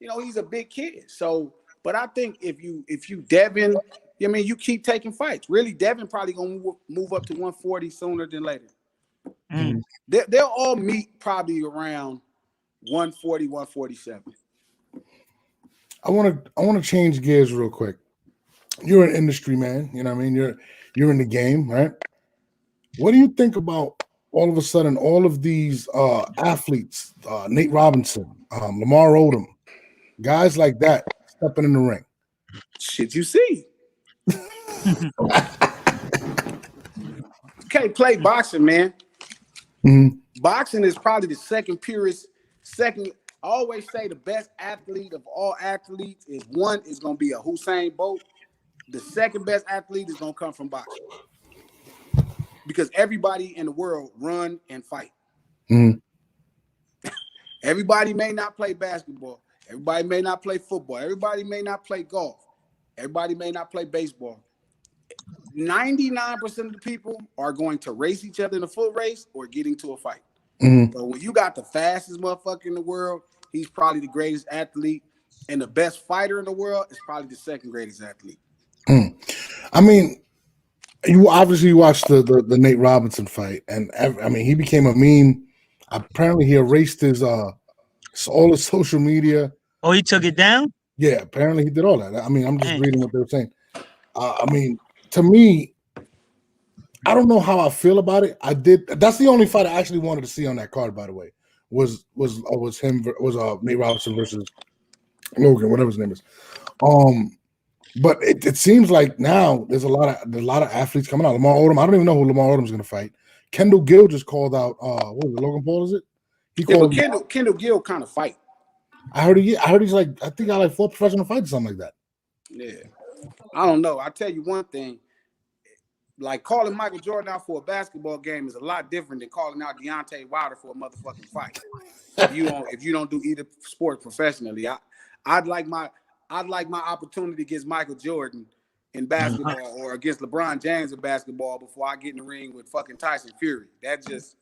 you know, he's a big kid. So, but I think if you Devin, I mean, you keep taking fights. Really, Devin probably gonna move up to 140 sooner than later. They'll all meet probably around 140, 147. I want to change gears real quick. You're an industry man, you know what I mean? You're in the game, right? What do you think about all of a sudden all of these athletes, Nate Robinson, Lamar Odom, guys like that stepping in the ring? Shit, you see. Can't play boxing, man. Boxing is probably the second purest. I always say the best athlete of all athletes is going to be a Usain Bolt. The second best athlete is going to come from boxing. because everybody in the world run and fight. Mm-hmm. Everybody may not play basketball. Everybody may not play football. Everybody may not play golf. Everybody may not play baseball. 99% of the people are going to race each other in a foot race or get into a fight. Mm-hmm. But when you got the fastest motherfucker in the world, he's probably the greatest athlete, and the best fighter in the world is probably the second greatest athlete. I mean, you obviously watched the Nate Robinson fight, and I mean, he became a meme. Apparently, he erased his all his social media. Oh, he took it down? Yeah, apparently he did all that. I mean, I'm just Dang. reading what they were saying. I mean, to me, I don't know how I feel about it. That's the only fight I actually wanted to see on that card. By the way, was Nate Robinson versus Logan, whatever his name is. But it seems like now there's a lot of athletes coming out. Lamar Odom, I don't even know who Lamar Odom is going to fight. Kendall Gill just called out. What was it, Logan Paul? Is it? He called. But Kendall Gill kind of fight. I heard he's like, I think I like 4 professional fights or something like that. Yeah, I don't know. I tell you one thing. Like calling Michael Jordan out for a basketball game is a lot different than calling out Deontay Wilder for a motherfucking fight. If you don't do either sport professionally, I'd like my opportunity against Michael Jordan in basketball or against LeBron James in basketball before I get in the ring with fucking Tyson Fury. That just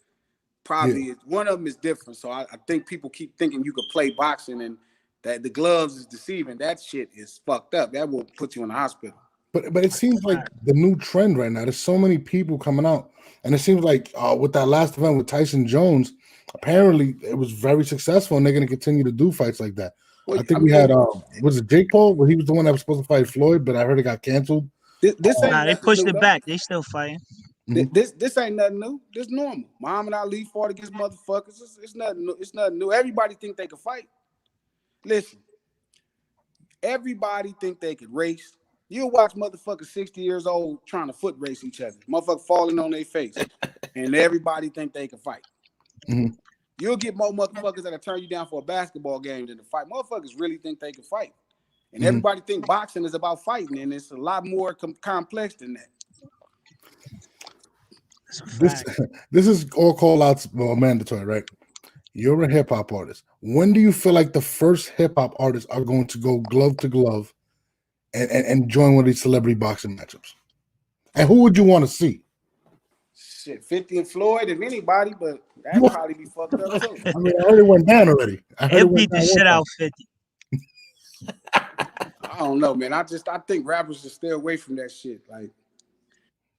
probably is, one of them is different. So I think people keep thinking you could play boxing and that the gloves is deceiving. That shit is fucked up. That will put you in the hospital. But it seems like the new trend right now. There's so many people coming out, and it seems like with that last event with Tyson Jones, apparently it was very successful, and they're going to continue to do fights like that. Well, I think we had was it Jake Paul? Well, he was the one that was supposed to fight Floyd, but I heard it got canceled. They pushed it back. They still fighting. This ain't nothing new. This normal. Muhammad Ali fought against motherfuckers. It's nothing new. It's nothing new. Everybody think they can fight. Listen, everybody think they could race. You'll watch motherfuckers 60 years old trying to foot race each other. Motherfucker falling on their face. And everybody think they can fight. Mm-hmm. You'll get more motherfuckers that'll turn you down for a basketball game than to fight. Motherfuckers really think they can fight. And everybody think boxing is about fighting, and it's a lot more complex than that. This is all call outs mandatory, right? You're a hip hop artist. When do you feel like the first hip hop artists are going to go glove to glove and join one of these celebrity boxing matchups? And who would you want to see? Shit, 50 and Floyd, if anybody, but that'd probably be fucked up too. I mean, I heard it went down already. It beat the shit out 50. I don't know, man. I think rappers should stay away from that shit. Like,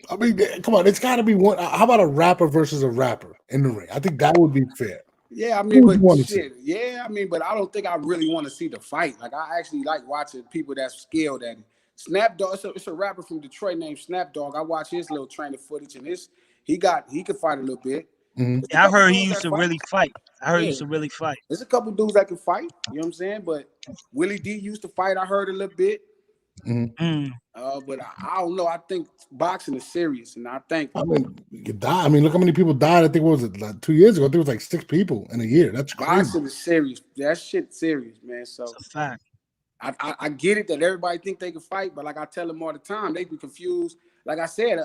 I mean, come on, it's got to be one. How about a rapper versus a rapper in the ring? I think that would be fair. Yeah, I mean, but shit. Yeah, I mean, but I don't think I really want to see the fight. Like, I actually like watching people that's skilled at it. Snap Dogg, it's a rapper from Detroit named Snap Dogg. I watch his little training footage, and he could fight a little bit. Mm-hmm. Yeah, I heard he used to really fight. He used to really fight. There's a couple dudes that can fight. You know what I'm saying? But Willie D used to fight. I heard a little bit. Mm-hmm. But I don't know. I think boxing is serious, and I mean, you die. I mean, look how many people died. I think what was it like 2 years ago? I think it was like 6 people in a year. That's crazy. Boxing is serious. That shit's serious, man. So it's a fact. I get it that everybody think they can fight, but like I tell them all the time, they be confused. Like I said,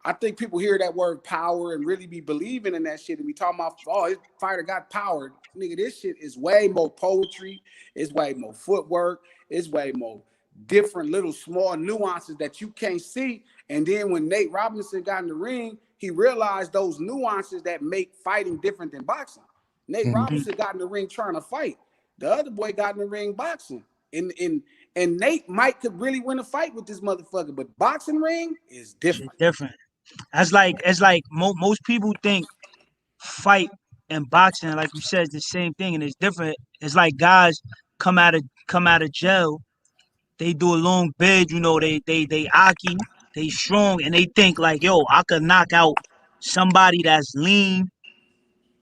I think people hear that word power and really be believing in that shit and be talking about, oh, this fighter got power. Nigga, this shit is way more poetry. It's way more footwork. It's way more different little small nuances that you can't see. And then when Nate Robinson got in the ring, he realized those nuances that make fighting different than boxing. Nate Robinson got in the ring trying to fight. The other boy got in the ring boxing. And Nate could really win a fight with this motherfucker, but boxing ring is different. It's different. It's like most people think fight and boxing, like you said, is the same thing, and it's different. It's like guys come out of jail, they do a long bid, you know, they aki, they strong, and they think like, yo, I could knock out somebody that's lean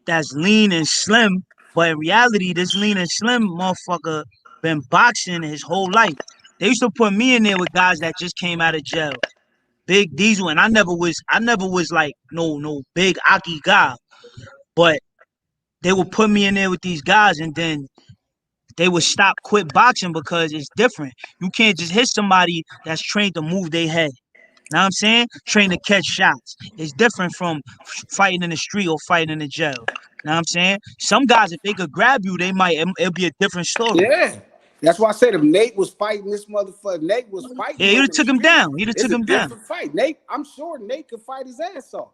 and slim, but in reality, this lean and slim motherfucker been boxing his whole life. They used to put me in there with guys that just came out of jail. Big Diesel, and I never was like no big Aki guy, but they would put me in there with these guys, and then they would quit boxing because it's different. You can't just hit somebody that's trained to move their head. Now I'm saying train to catch shots. It's different from fighting in the street or fighting in the jail. Now I'm saying some guys, if they could grab you, they might. It'll be a different story. Yeah. That's why I said if Nate was fighting this motherfucker, Nate was Yeah, fighting you'd him have in the took him street, down. You'd have it's took a him down. different fight. Nate, I'm sure Nate could fight his ass off.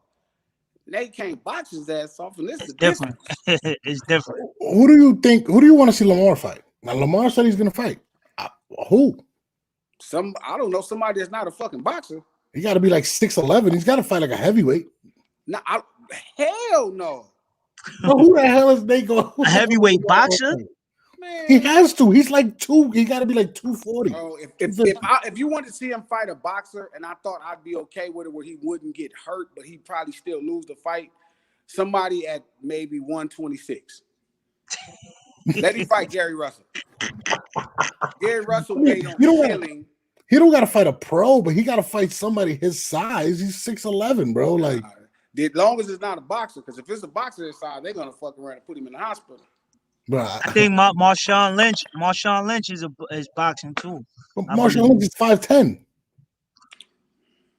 Nate can't box his ass off, and this is It's the different. distance. It's different. Who do you think? Who do you want to see Lamar fight? Now Lamar said he's gonna fight. Who? I don't know, somebody that's not a fucking boxer. He got to be like 6'11". He's got to fight like a heavyweight. No, hell no. Bro, who the hell is Nate going? A heavyweight boxer? Man. He has to. He's like two. He got to be like 240. Oh, if you wanted to see him fight a boxer, and I thought I'd be okay with it, where he wouldn't get hurt, but he'd probably still lose the fight. Somebody at maybe 126. Let him fight Gary Russell. Gary Russell made on killing. He don't got to fight a pro, but he got to fight somebody his size. He's 6'11", bro. Like, as long as it's not a boxer, because if it's a boxer his size, they're gonna fuck around and put him in the hospital. bro, I think Marshawn Lynch is boxing too. Marshawn Lynch is 5'10".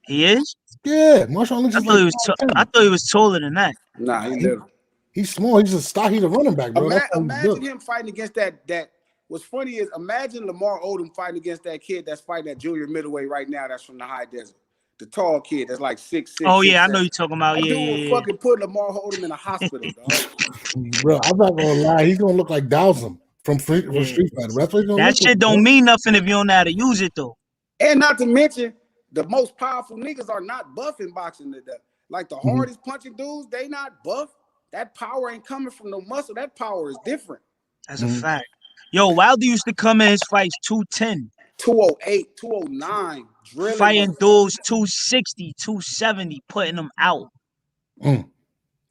He is? Yeah, Marshawn Lynch I is thought he was taller than that. Nah, he's little. He's small. He's a stock. He's a running back, bro. Imagine him fighting against that. What's funny is imagine Lamar Odom fighting against that kid that's fighting at junior middleweight right now. That's from the high desert. The tall kid that's like 6'6". Oh yeah, I know you're talking about. That dude Yeah. will fucking put Lamar Odom in a hospital, dog. Bro, I'm not gonna lie. He's gonna look like Dowsum from Street Fighter. That's what he's gonna that shit like, don't mean nothing if you don't know how to use it though. And not to mention, the most powerful niggas are not buff in boxing today. Like the hardest punching dudes, they not buff. That power ain't coming from no muscle. That power is different. That's a fact. Yo, Wilder used to come in his fights 210. 208, 209, drilling. Fighting dudes 260, 270, putting them out.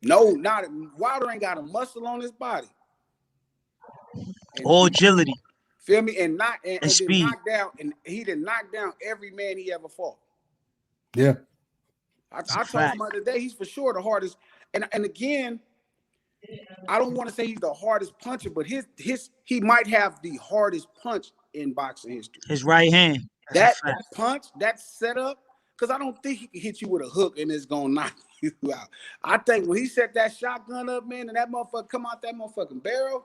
No, not Wilder ain't got a muscle on his body. All agility. Feel me? And speed. He did knock down every man he ever fought. Yeah. I told somebody today he's for sure the hardest. And again, I don't want to say he's the hardest puncher, but he might have the hardest punch in boxing history. His right hand. That punch, that setup, because I don't think he can hit you with a hook and it's gonna knock you out. I think when he set that shotgun up, man, and that motherfucker come out that motherfucking barrel,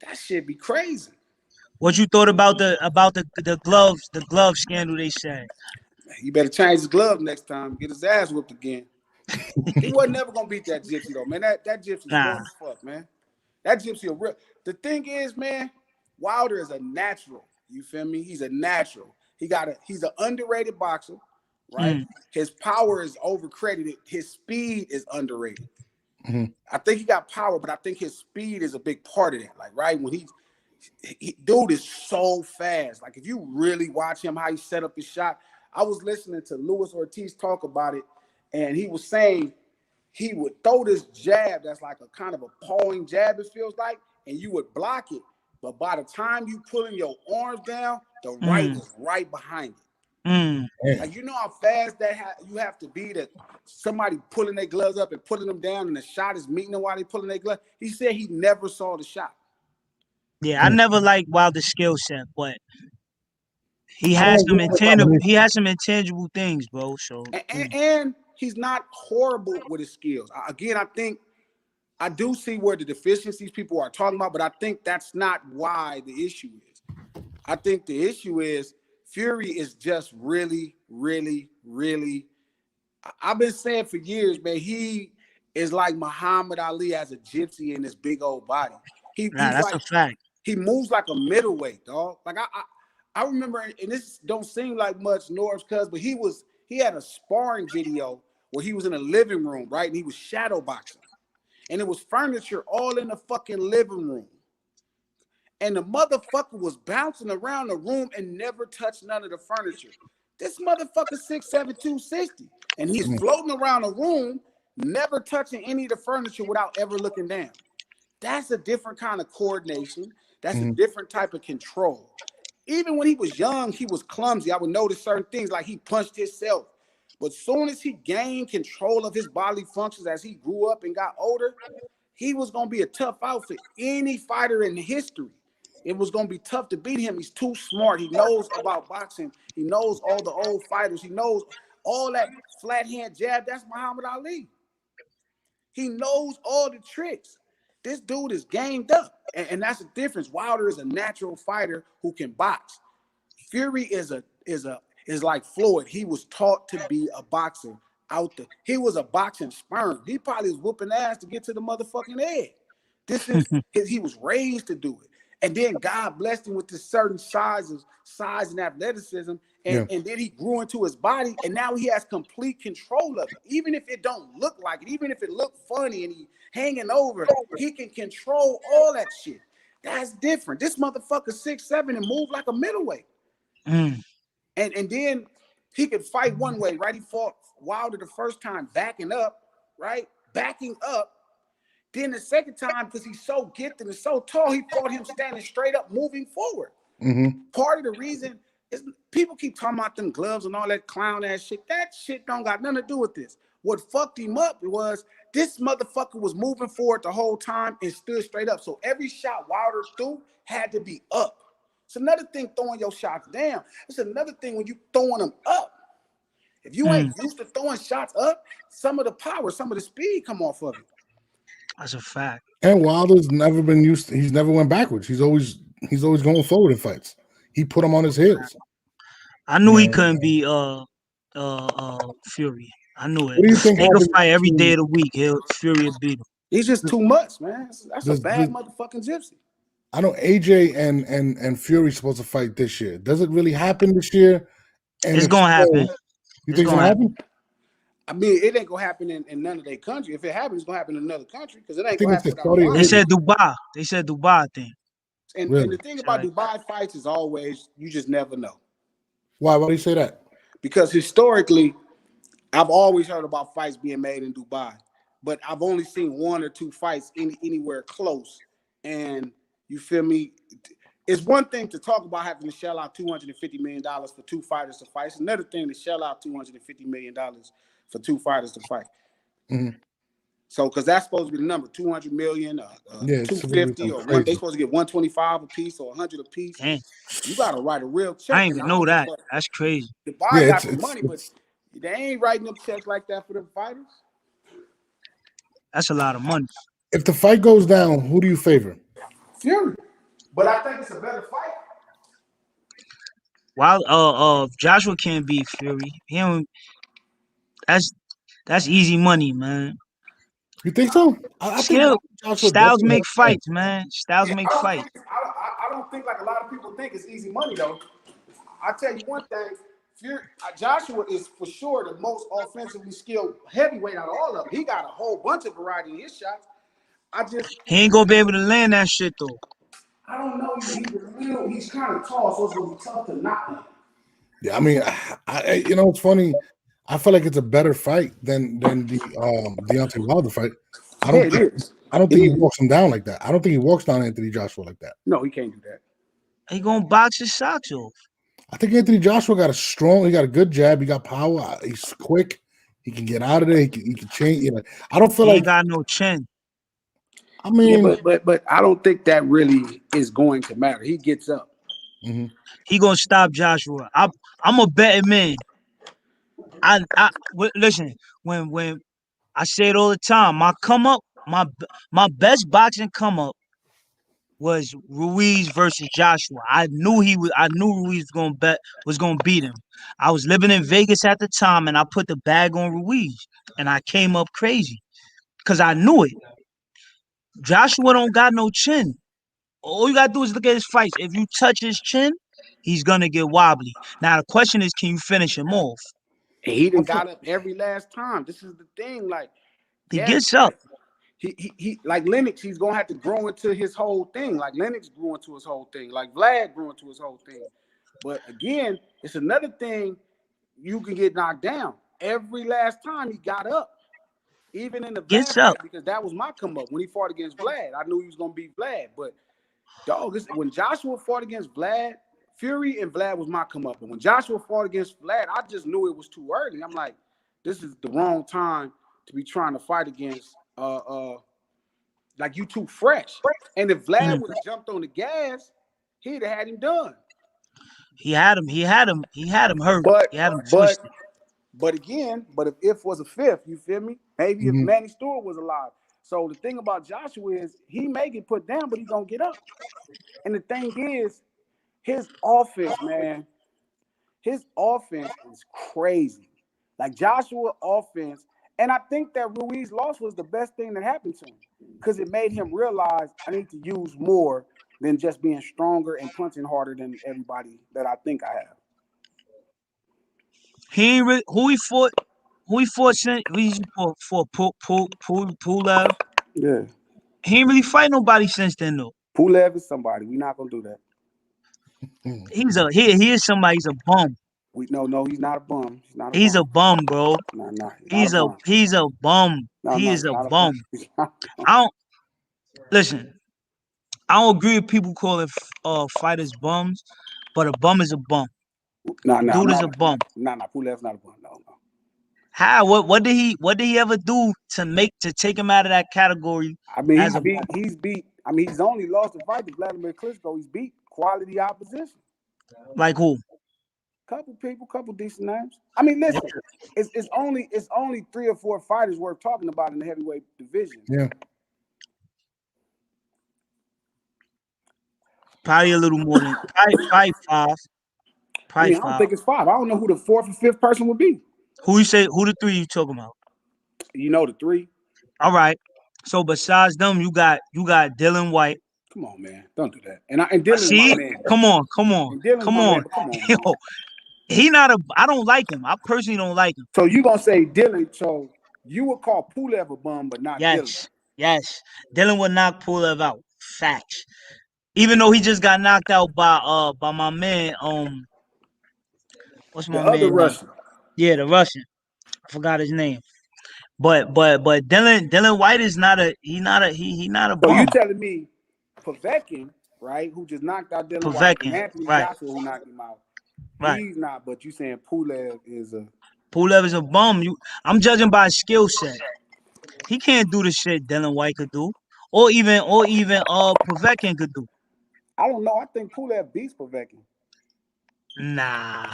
that shit be crazy. What you thought about the glove scandal they said? He better change his glove next time, get his ass whipped again. He wasn't never gonna beat that gypsy though, man. That gypsy's as fuck, man. That gypsy a real. The thing is, man, Wilder is a natural. You feel me? He's a natural. He's an underrated boxer, right? His power is overcredited. His speed is underrated. I think he got power, but I think his speed is a big part of that. Like, right when dude is so fast. Like, if you really watch him, how he set up his shot. I was listening to Luis Ortiz talk about it, and he was saying he would throw this jab that's like a kind of a pawing jab, it feels like, and you would block it. But by the time you pulling your arms down, the right is right behind it. Like, you know how fast you have to be to somebody pulling their gloves up and putting them down, and the shot is meeting them while they pulling their gloves. He said he never saw the shot. Yeah, I never liked Wilder's skill set, but he has some intangible things, bro. So and he's not horrible with his skills. Again, I think I do see where the deficiencies people are talking about, but I think that's not why the issue is. I think the issue is Fury is just really, really, really. I've been saying for years, man, he is like Muhammad Ali as a gypsy in his big old body. That's a fact. He moves like a middleweight, dog. Like I remember, and this don't seem like much, Norb's cuz, but he had a sparring video where he was in a living room, right? And he was shadow boxing. And it was furniture all in the fucking living room. And the motherfucker was bouncing around the room and never touched none of the furniture. This motherfucker 6'7", 260. And he's floating around the room, never touching any of the furniture without ever looking down. That's a different kind of coordination. That's a different type of control. Even when he was young, he was clumsy. I would notice certain things, like he punched himself. But soon as he gained control of his bodily functions as he grew up and got older, he was going to be a tough out for any fighter in history. It was going to be tough to beat him. He's too smart. He knows about boxing. He knows all the old fighters. He knows all that flat hand jab, that's Muhammad Ali. He knows all the tricks. This dude is gamed up. And that's the difference. Wilder is a natural fighter who can box. Fury is like Floyd. He was taught to be a boxer out there. He was a boxing sperm. He probably was whooping ass to get to the motherfucking edge. This is he was raised to do it. And then God blessed him with this certain size and athleticism. And then he grew into his body, and now he has complete control of it. Even if it don't look like it, even if it look funny and he hanging over, he can control all that shit. That's different. This motherfucker 6'7" and move like a middleweight. And then he could fight one way, right? He fought Wilder the first time backing up, right? Backing up. Then the second time, because he's so gifted and so tall, he fought him standing straight up, moving forward. Part of the reason is people keep talking about them gloves and all that clown ass shit. That shit don't got nothing to do with this. What fucked him up was this motherfucker was moving forward the whole time and stood straight up. So every shot Wilder threw had to be up. It's another thing throwing your shots down. It's another thing when you throwing them up. If you ain't used to throwing shots up, some of the power, some of the speed come off of it. That's a fact. And Wilder's never been used to, he's never went backwards. He's always going forward in fights. He put him on his heels. I knew he couldn't be Fury. I knew it. What do you think They could fight every day of the week. Fury would beat him. He's just too much, man. That's a bad motherfucking gypsy. I know AJ and Fury supposed to fight this year. Does it really happen this year? And it's gonna happen. You think it's gonna happen? I mean, it ain't gonna happen in none of their country. If it happens, it's gonna happen in another country because it ain't gonna happen. They said Dubai. They said Dubai thing. And the thing about Dubai fights is always you just never know. Why do you say that? Because historically, I've always heard about fights being made in Dubai, but I've only seen one or two fights anywhere close. And you feel me? It's one thing to talk about having to shell out $250 million for two fighters to fight. It's another thing to shell out $250 million for two fighters to fight. So, because that's supposed to be the number, 200 million, 250, or one, they supposed to get 125 a piece or 100 a piece. Damn. You got to write a real check. I ain't even know that. That's crazy. Dubai got the money, but they ain't writing them checks like that for the fighters. That's a lot of money. If the fight goes down, who do you favor? Fury. But I think it's a better fight. While Joshua can't beat Fury, that's easy money, man. You think so? I think Styles make fights, man. Styles make fights. I don't think like a lot of people think it's easy money though. I'll tell you one thing. Joshua is for sure the most offensively skilled heavyweight out of all of them. He got a whole bunch of variety in his shots. He ain't gonna be able to land that shit though. I don't know. He's kind of tall, so it's gonna be tough to knock him. Yeah, I mean, you know, it's funny. I feel like it's a better fight than the Deontay Wilder fight. I don't think he walks him down like that. I don't think he walks down Anthony Joshua like that. No, he can't do that. He gonna box his socks off. I think Anthony Joshua got a good jab. He got power. He's quick. He can get out of there. He can change. You know, I don't feel he like ain't got no chin. I mean, but I don't think that really is going to matter. He gets up. He gonna stop Joshua. I'm a betting man. Listen. When I say it all the time, my come up, my best boxing come up was Ruiz versus Joshua. I knew Ruiz was gonna beat him. I was living in Vegas at the time, and I put the bag on Ruiz, and I came up crazy because I knew it. Joshua don't got no chin. All you gotta do is look at his fights. If you touch his chin, he's gonna get wobbly. Now the question is, can you finish him off? And he done got up every last time. This is the thing. Like he gets up. He like Lennox, he's gonna have to grow into his whole thing. Like Lennox grew into his whole thing. Like Vlad grew into his whole thing. But again, it's another thing. You can get knocked down every last time he got up. Even in the Vlad fight, because that was my come up when he fought against Vlad. I knew he was gonna beat Vlad, but dog, when Joshua fought against Vlad, Fury and Vlad was my come up. And when Joshua fought against Vlad, I just knew it was too early. I'm like, this is the wrong time to be trying to fight against like you too fresh. And if Vlad would have jumped on the gas, he'd have had him done. He had him hurt. He had him twisted. But again, if was a fifth, you feel me? Maybe if Mhm. Manny Stewart was alive. So the thing about Joshua is he may get put down, but he gonna get up. And the thing is, his offense, man, his offense is crazy. Like Joshua offense, and I think that Ruiz loss was the best thing that happened to him because it made him realize I need to use more than just being stronger and punching harder than everybody that I think I have. He ain't really, who he fought since he for Pulev. Yeah, He ain't really fight nobody since then though. Pulev is somebody. We're not gonna do that. Mhm. He is somebody. He's a bum. We no, he's not a bum. He's not a He's a bum. bum, bro. No, he's not a bum. He's a bum. He No, is he's a not a bum. bum. I don't listen. I don't agree with people calling fighters bums, but a bum is a bum. I'm Dude is not. a bum. Pulev's not a bum. No. How? What did he ever do to take him out of that category I mean, as a bum? he's beat. I mean, he's only lost a fight to Vladimir Klitschko. He's beat quality opposition. Like who? Couple people, couple decent names. I mean, listen, it's only 3 or 4 fighters worth talking about in the heavyweight division. Yeah. Probably a little more than probably five. I Probably mean, I don't five. think it's 5. I don't know who the 4th or 5th person would be. Who you say? Who the three you talking about? You know the 3. All right. So besides them, you got Dylan White. Come on, man, don't do that. And Dylan's my See, man. come on, come on, And Dylan's come my man. on. But come on, Yo, man. he not a. I don't like him. I personally don't like him. So you gonna say Dylan? So you would call Pulev a bum, but not Dylan. Yes. Dylan would knock Pulev out. Facts. Even though he just got knocked out by my man what's The my other man name? Russian. Yeah, the Russian. I forgot his name. But Dylan White is not a he not a So you bum. telling me Povetkin, right, who just knocked out Dylan White, and Povetkin. Anthony Right. Joshua, who knocked him out, Right. he's not. But you saying Pulev is a? Pulev is a bum. I'm judging by his skill set. He can't do the shit Dylan White could do. Or even Povetkin could do. I don't know. I think Pulev beats Povetkin. Nah.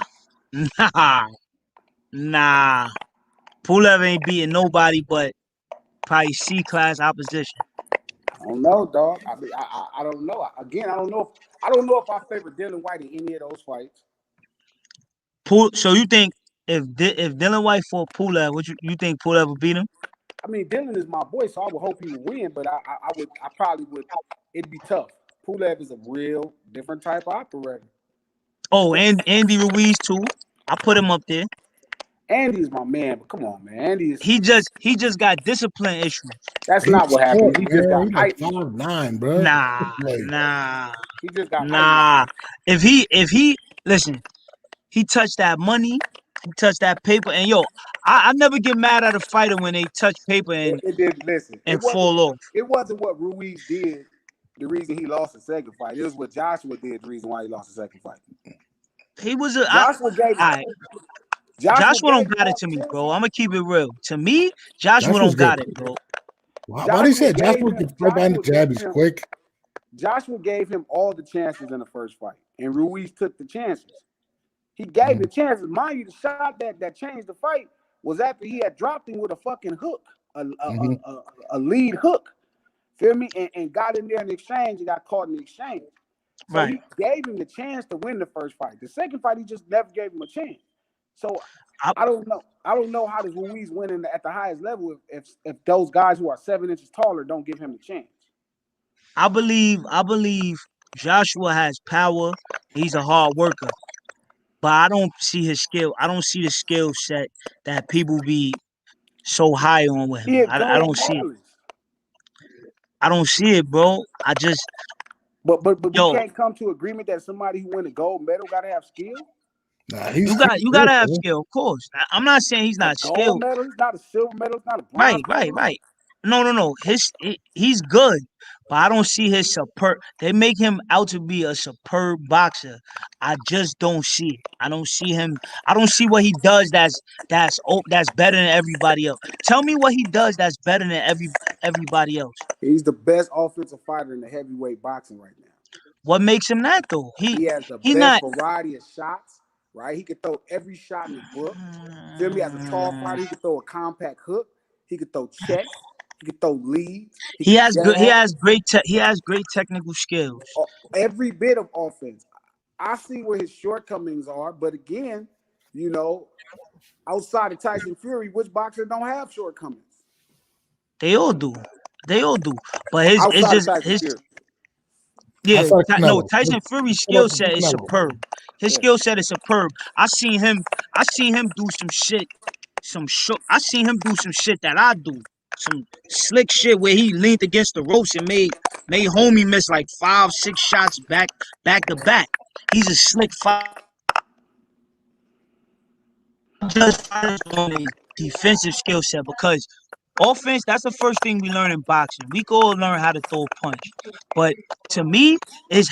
Nah. Nah. Pulev ain't beating nobody but probably C class opposition. I don't know, dog. I mean, I don't know. Again, I don't know. I don't know if I favor Dylan White in any of those fights. So you think if Dylan White fought Pulev, you think Pulev would beat him? I mean, Dylan is my boy, so I would hope he would win. But I probably would. It'd be tough. Pulev is a real different type of operator. Oh, and Andy Ruiz too. I put him up there. Andy's my man, but come on, man. Andy is. He just got discipline issues. That's He's not what happened. short, He just man. got He's like heightened. 5'9", bro. Nah, Like, nah, He just got heightened. nah. If he listen, he touched that money, he touched that paper, and yo, I never get mad at a fighter when they touch paper It did. Listen, and fall off. It wasn't what Ruiz did. The reason he lost the second fight. It was what Joshua did. The reason why he lost the second fight. He was Joshua gave. all right. Joshua don't got it to me, bro. I'm gonna keep it real. To me, Joshua Joshua's don't good. got it, bro. Why do you say Joshua can throw behind the jab? He's quick. Joshua gave him all the chances in the first fight, and Ruiz took the chances. He gave the chances. Mind you, the shot that changed the fight was after he had dropped him with a fucking hook, a lead hook. Feel me? And got in there in the exchange and got caught in the exchange. So Right. he gave him the chance to win the first fight. The second fight, he just never gave him a chance. So I don't know. I don't know how does Ruiz win at the highest level if those guys who are 7 inches taller don't give him the chance. I believe Joshua has power. He's a hard worker. But I don't see his skill. I don't see the skill set that people be so high on with him. He a I gold don't see it. medalist. I don't see it, bro. I just But we yo, can't come to agreement that somebody who win a gold medal got to have skill. Nah, he's you gotta have skill, of course. I'm not saying he's A not gold skilled. medal, it's not a silver medal, it's not a Right, bronze medal. right. No. He's good, but I don't see his superb. They make him out to be a superb boxer. I just don't see it. I don't see him. I don't see what he does that's better than everybody else. Tell me what he does that's better than everybody else. He's the best offensive fighter in the heavyweight boxing right now. What makes him that though? He has the He best not variety of shots, right? He could throw every shot in the book. Feel me? As a tall fighter, he could throw a compact hook. He could throw checks. He could throw leads. He He could has good. jab. He has great technical skills. Every bit of offense. I see where his shortcomings are, but again, you know, outside of Tyson Fury, which boxer don't have shortcomings? They all do. They all do. But his it's Outside of just Tyson his Fury. yeah. Outside No, Canelo. Tyson Fury's What skill about set is Canelo? superb. His Yeah. skill set is superb. I seen him do some shit. I seen him do some shit that I do. Some slick shit where he leaned against the ropes and made homie miss like 5, 6 shots back to back. He's a slick fighter. Just fighters on a defensive skill set because offense, that's the first thing we learn in boxing. We go learn how to throw a punch. But to me, is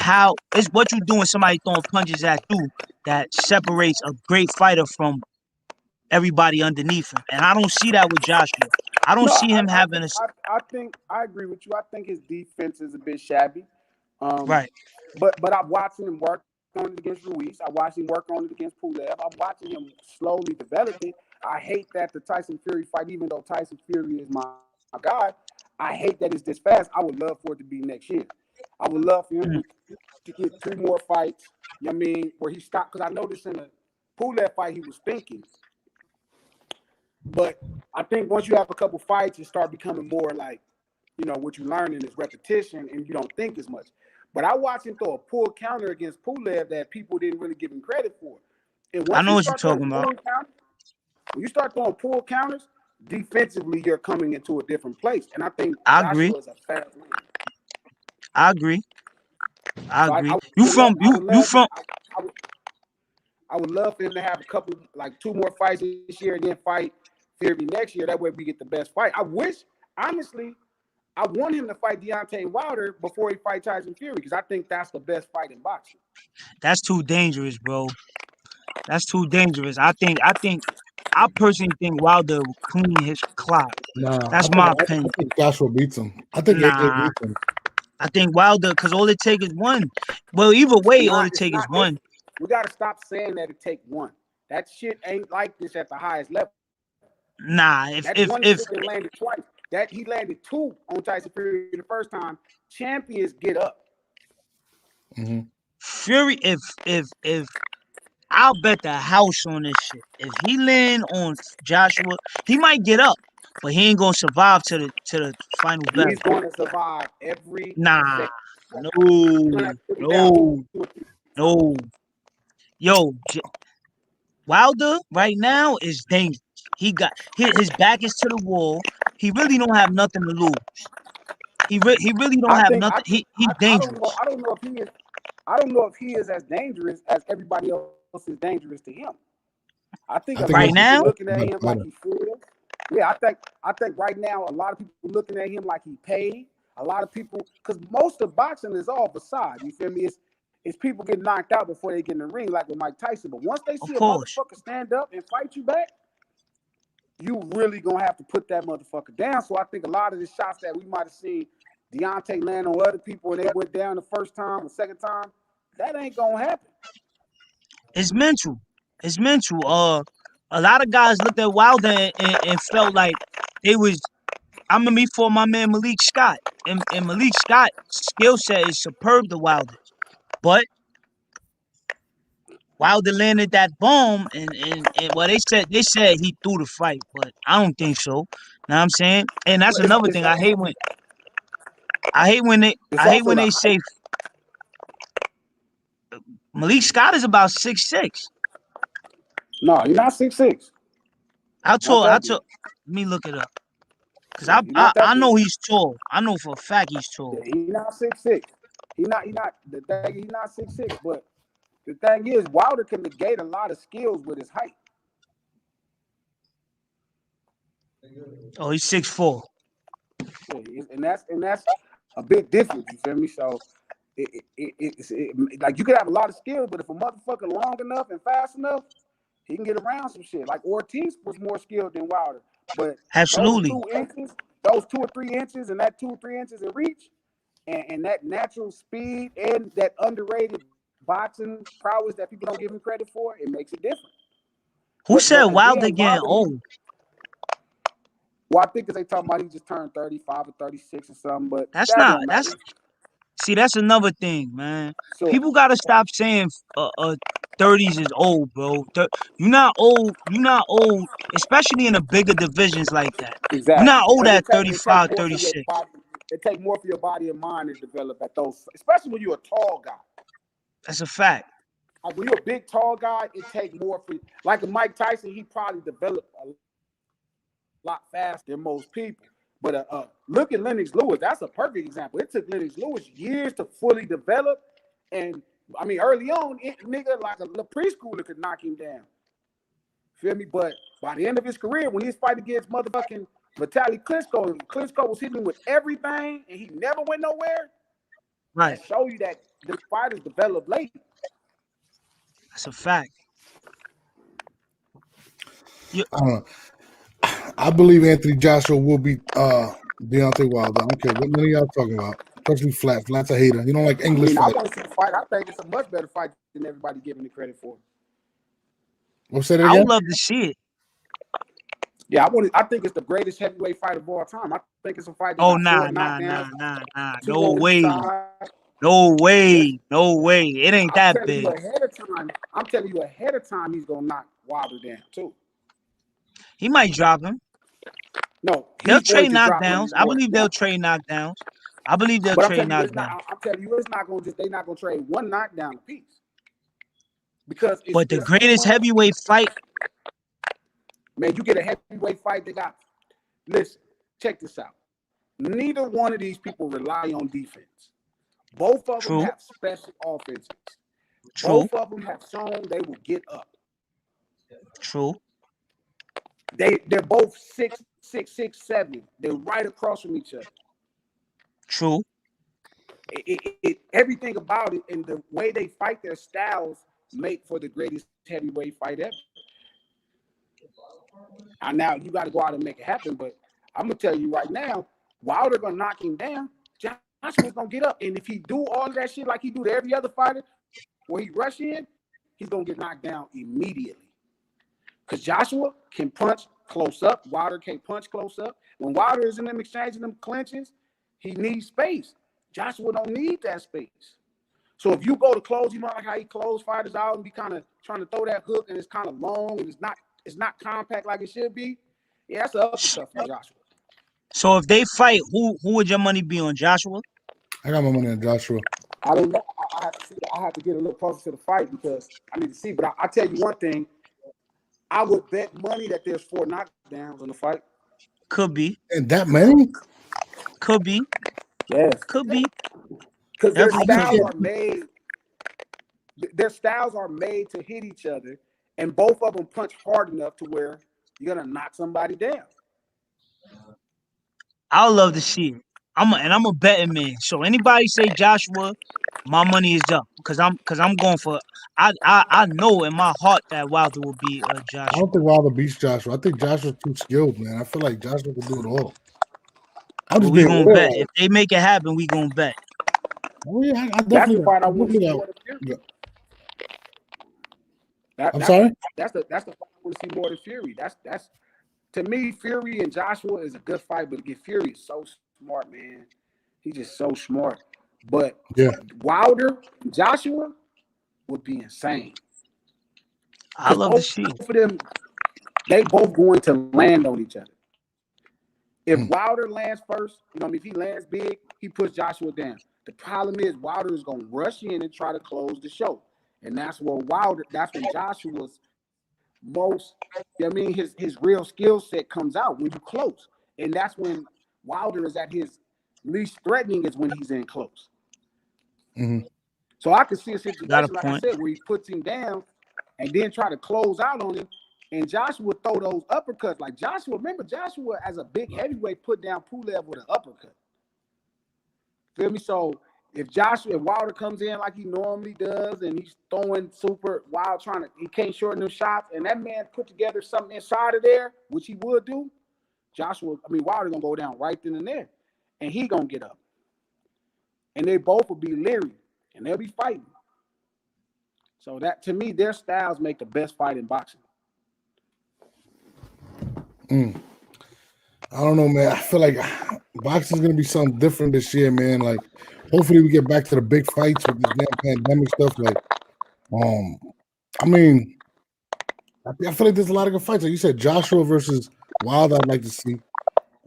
what you do when somebody throwing punches at you that separates a great fighter from everybody underneath him. And I don't see that with Joshua. I don't No, see him having a I think I agree with you. I think his defense is a bit shabby. Um, right. but I'm watching him work on it against Ruiz. I watched him work on it against Pulev. I'm watching him slowly develop it. I hate that the Tyson Fury fight, even though Tyson Fury is my guy, I hate that it's this fast. I would love for it to be next year. I would love for him to get 2 more fights. You know what I mean? Where he stopped, because I noticed in the Pulev fight he was thinking. But I think once you have a couple fights, you start becoming more like, you know, what you learn in is repetition and you don't think as much. But I watched him throw a pull counter against Pulev that people didn't really give him credit for. And I once know you what you're start throwing talking about. pull counters, when you start throwing pull counters, defensively you're coming into a different place. And I think I agree. Joshua is a fast man. I agree. I So agree. would love, I would You love, from I would love for him to have a couple, like 2 more fights this year and then fight Fury next year. That way we get the best fight. I wish, honestly, I want him to fight Deontay Wilder before he fights Tyson Fury because I think that's the best fight in boxing. that's too dangerous, bro. That's too dangerous. I personally think Wilder will clean his clock. Nah, That's my opinion. I think Joshua beats him. I think AJ Nah, beats him. I think Wilder, because all it takes is one. Well, either way, all it It's takes is not. one. We got to stop saying that it take one. That shit ain't like this at the highest level. Nah, That one shit that landed twice. That he landed 2 on Tyson Fury the first time. Champions get up. Mm-hmm. Fury, if I'll bet the house on this shit. If he land on Joshua, he might get up, but he ain't gonna survive to the final bell. He's going to survive every Nah, second. no, no. Yo, Wilder right now is dangerous. His back is to the wall. He really don't have nothing to lose. He really don't have nothing. He's dangerous. I don't know if he is. I don't know if he is as dangerous as everybody else is dangerous to him. I think a lot right of now people looking at him like he feels. Yeah, I think right now a lot of people looking at him like he paid. A lot of people, because most of boxing is all facade. You feel me? It's people getting knocked out before they get in the ring, like with Mike Tyson. But once they of see a course. motherfucker stand up and fight you back, you really gonna have to put that motherfucker down. So I think a lot of the shots that we might have seen Deontay land on other people and they went down the first time, the second time, that ain't gonna happen. It's mental. It's mental. A lot of guys looked at Wilder and felt like they was. I remember he fought my man Malik Scott, and Malik Scott's skill set is superb to Wilder, but Wilder landed that bomb, and well, they said he threw the fight, but I don't think so. Know what I'm saying? And that's another thing. I hate when they say Malik Scott is about 6'6". No, you're not 6'6". I told. Let me look it up. Cause I know he's tall. I know for a fact he's tall. Yeah, he's not 6'6". He's not. He's not 6'6". But the thing is, Wilder can negate a lot of skills with his height. Oh, he's 6'4". Yeah, and that's a big difference. You feel me? So it's like you could have a lot of skills, but if a motherfucker long enough and fast enough, he can get around some shit. Like Ortiz was more skilled than Wilder, but absolutely those 2 or 3 inches, and that 2 or 3 inches in reach, and that natural speed and that underrated boxing prowess that people don't give him credit for, it makes it different. Who said again, Wilder getting Wilder, old? well, I think they talking about he just turned 35 or 36 or something, but That's that not. don't matter. That's another thing, man. So People gotta stop saying 30s is old, bro. You're not old. You're not old, especially in the bigger divisions like that. You're exactly, not old because at it take 35, more for your 36. body. It take more for your body and mind to develop at those, especially when you're a tall guy. That's a fact. Like when you're a big tall guy, it take more for like a Mike Tyson. He probably developed a lot faster than most people. But look at Lennox Lewis. That's a perfect example. It took Lennox Lewis years to fully develop, and I mean early on, nigga like a little preschooler could knock him down. Feel me? But by the end of his career, when he was fighting against motherfucking Vitaly Klitschko was hitting him with everything, and he never went nowhere. Right. That show you that the fighters develop late. That's a fact. I don't know. I believe Anthony Joshua will beat Deontay Wilder. I don't care what none of y'all talking about. Especially Flat. Flat's a hater. You don't like English I fight. want to see the fight. I think it's a much better fight than everybody giving the credit for. What's that I again? would love to see it. Yeah, I think it's the greatest heavyweight fight of all time. I think it's a fight that Oh, got nah. 4 knockdowns. No way. No way. No way. It ain't that big. I'm telling you ahead of time, he's gonna knock Wilder down too. He might drop him. No, they'll trade knockdowns. I believe they'll trade knockdowns. I believe they'll trade knockdowns. I'm telling you, it's not gonna they're not gonna trade one knockdown apiece. Because but the greatest heavyweight fight. Man, you get a heavyweight fight. They got. Listen, check this out. Neither one of these people rely on defense. Both of them have special offenses. Both of them have shown they will get up. True. They're both 6'6", 6'7". They're right across from each other. True. Everything about it and the way they fight, their styles make for the greatest heavyweight fight ever. And now you got to go out and make it happen. But I'm gonna tell you right now, Wilder gonna knock him down. Joshua's gonna get up, and if he do all of that shit like he do to every other fighter, where he rush in, he's gonna get knocked down immediately. Because Joshua can punch close up. Wilder can't punch close up. When Wilder is in them exchanging them clinches, he needs space. Joshua don't need that space. So if you go to close, you know like how he close fighters out and be kind of trying to throw that hook and it's kind of long and it's not compact like it should be. Yeah, that's an uppercut for Joshua. So if they fight, who would your money be on, Joshua? I got my money on Joshua. I don't know. I have to see. I have to get a little closer to the fight because I need to see. But I tell you one thing. I would bet money that there's 4 knockdowns in the fight. Could be. And that many? Could be. Yes. Could be. Because their styles are made. Their styles are made to hit each other, and both of them punch hard enough to where you're gonna knock somebody down. I would love to see it. I'm a betting man. So anybody say Joshua, my money is up because I'm going for. I know in my heart that Wilder will be Joshua. I don't think Wilder beats Joshua. I think Joshua's too skilled, man. I feel like Joshua can do it all. We gonna bet if they make it happen. We gonna bet. Oh yeah, I definitely. That's the part I want to see more than Fury. I'm sorry. That's the part I want to see more than Fury. That's to me, Fury and Joshua is a good fight, but again, Fury is so smart, man. He's just so smart. But yeah, Wilder, Joshua would be insane. I love to see both of them. They both going to land on each other. If Wilder lands first, if he lands big, he puts Joshua down. The problem is Wilder is going to rush in and try to close the show, and that's when Joshua's most, his real skill set comes out when you close, and that's when Wilder is at his least threatening is when he's in close. Mm-hmm. So I could see a situation like I said where he puts him down and then try to close out on him, and Joshua throw those uppercuts. Like Joshua as a big heavyweight put down Pulev with an uppercut. Feel me? So if Wilder comes in like he normally does and he's throwing super wild, he can't shorten them shots, and that man put together something inside of there, which he would do, Wilder gonna go down right then and there, and he gonna get up. And they both will be leery, and they'll be fighting. So that to me, their styles make the best fight in boxing. I don't know, man. I feel like boxing's gonna be something different this year, man. Like, hopefully we get back to the big fights with this damn pandemic stuff. Like, I mean, I feel like there's a lot of good fights. Like you said, Joshua versus Wilder. I'd like to see.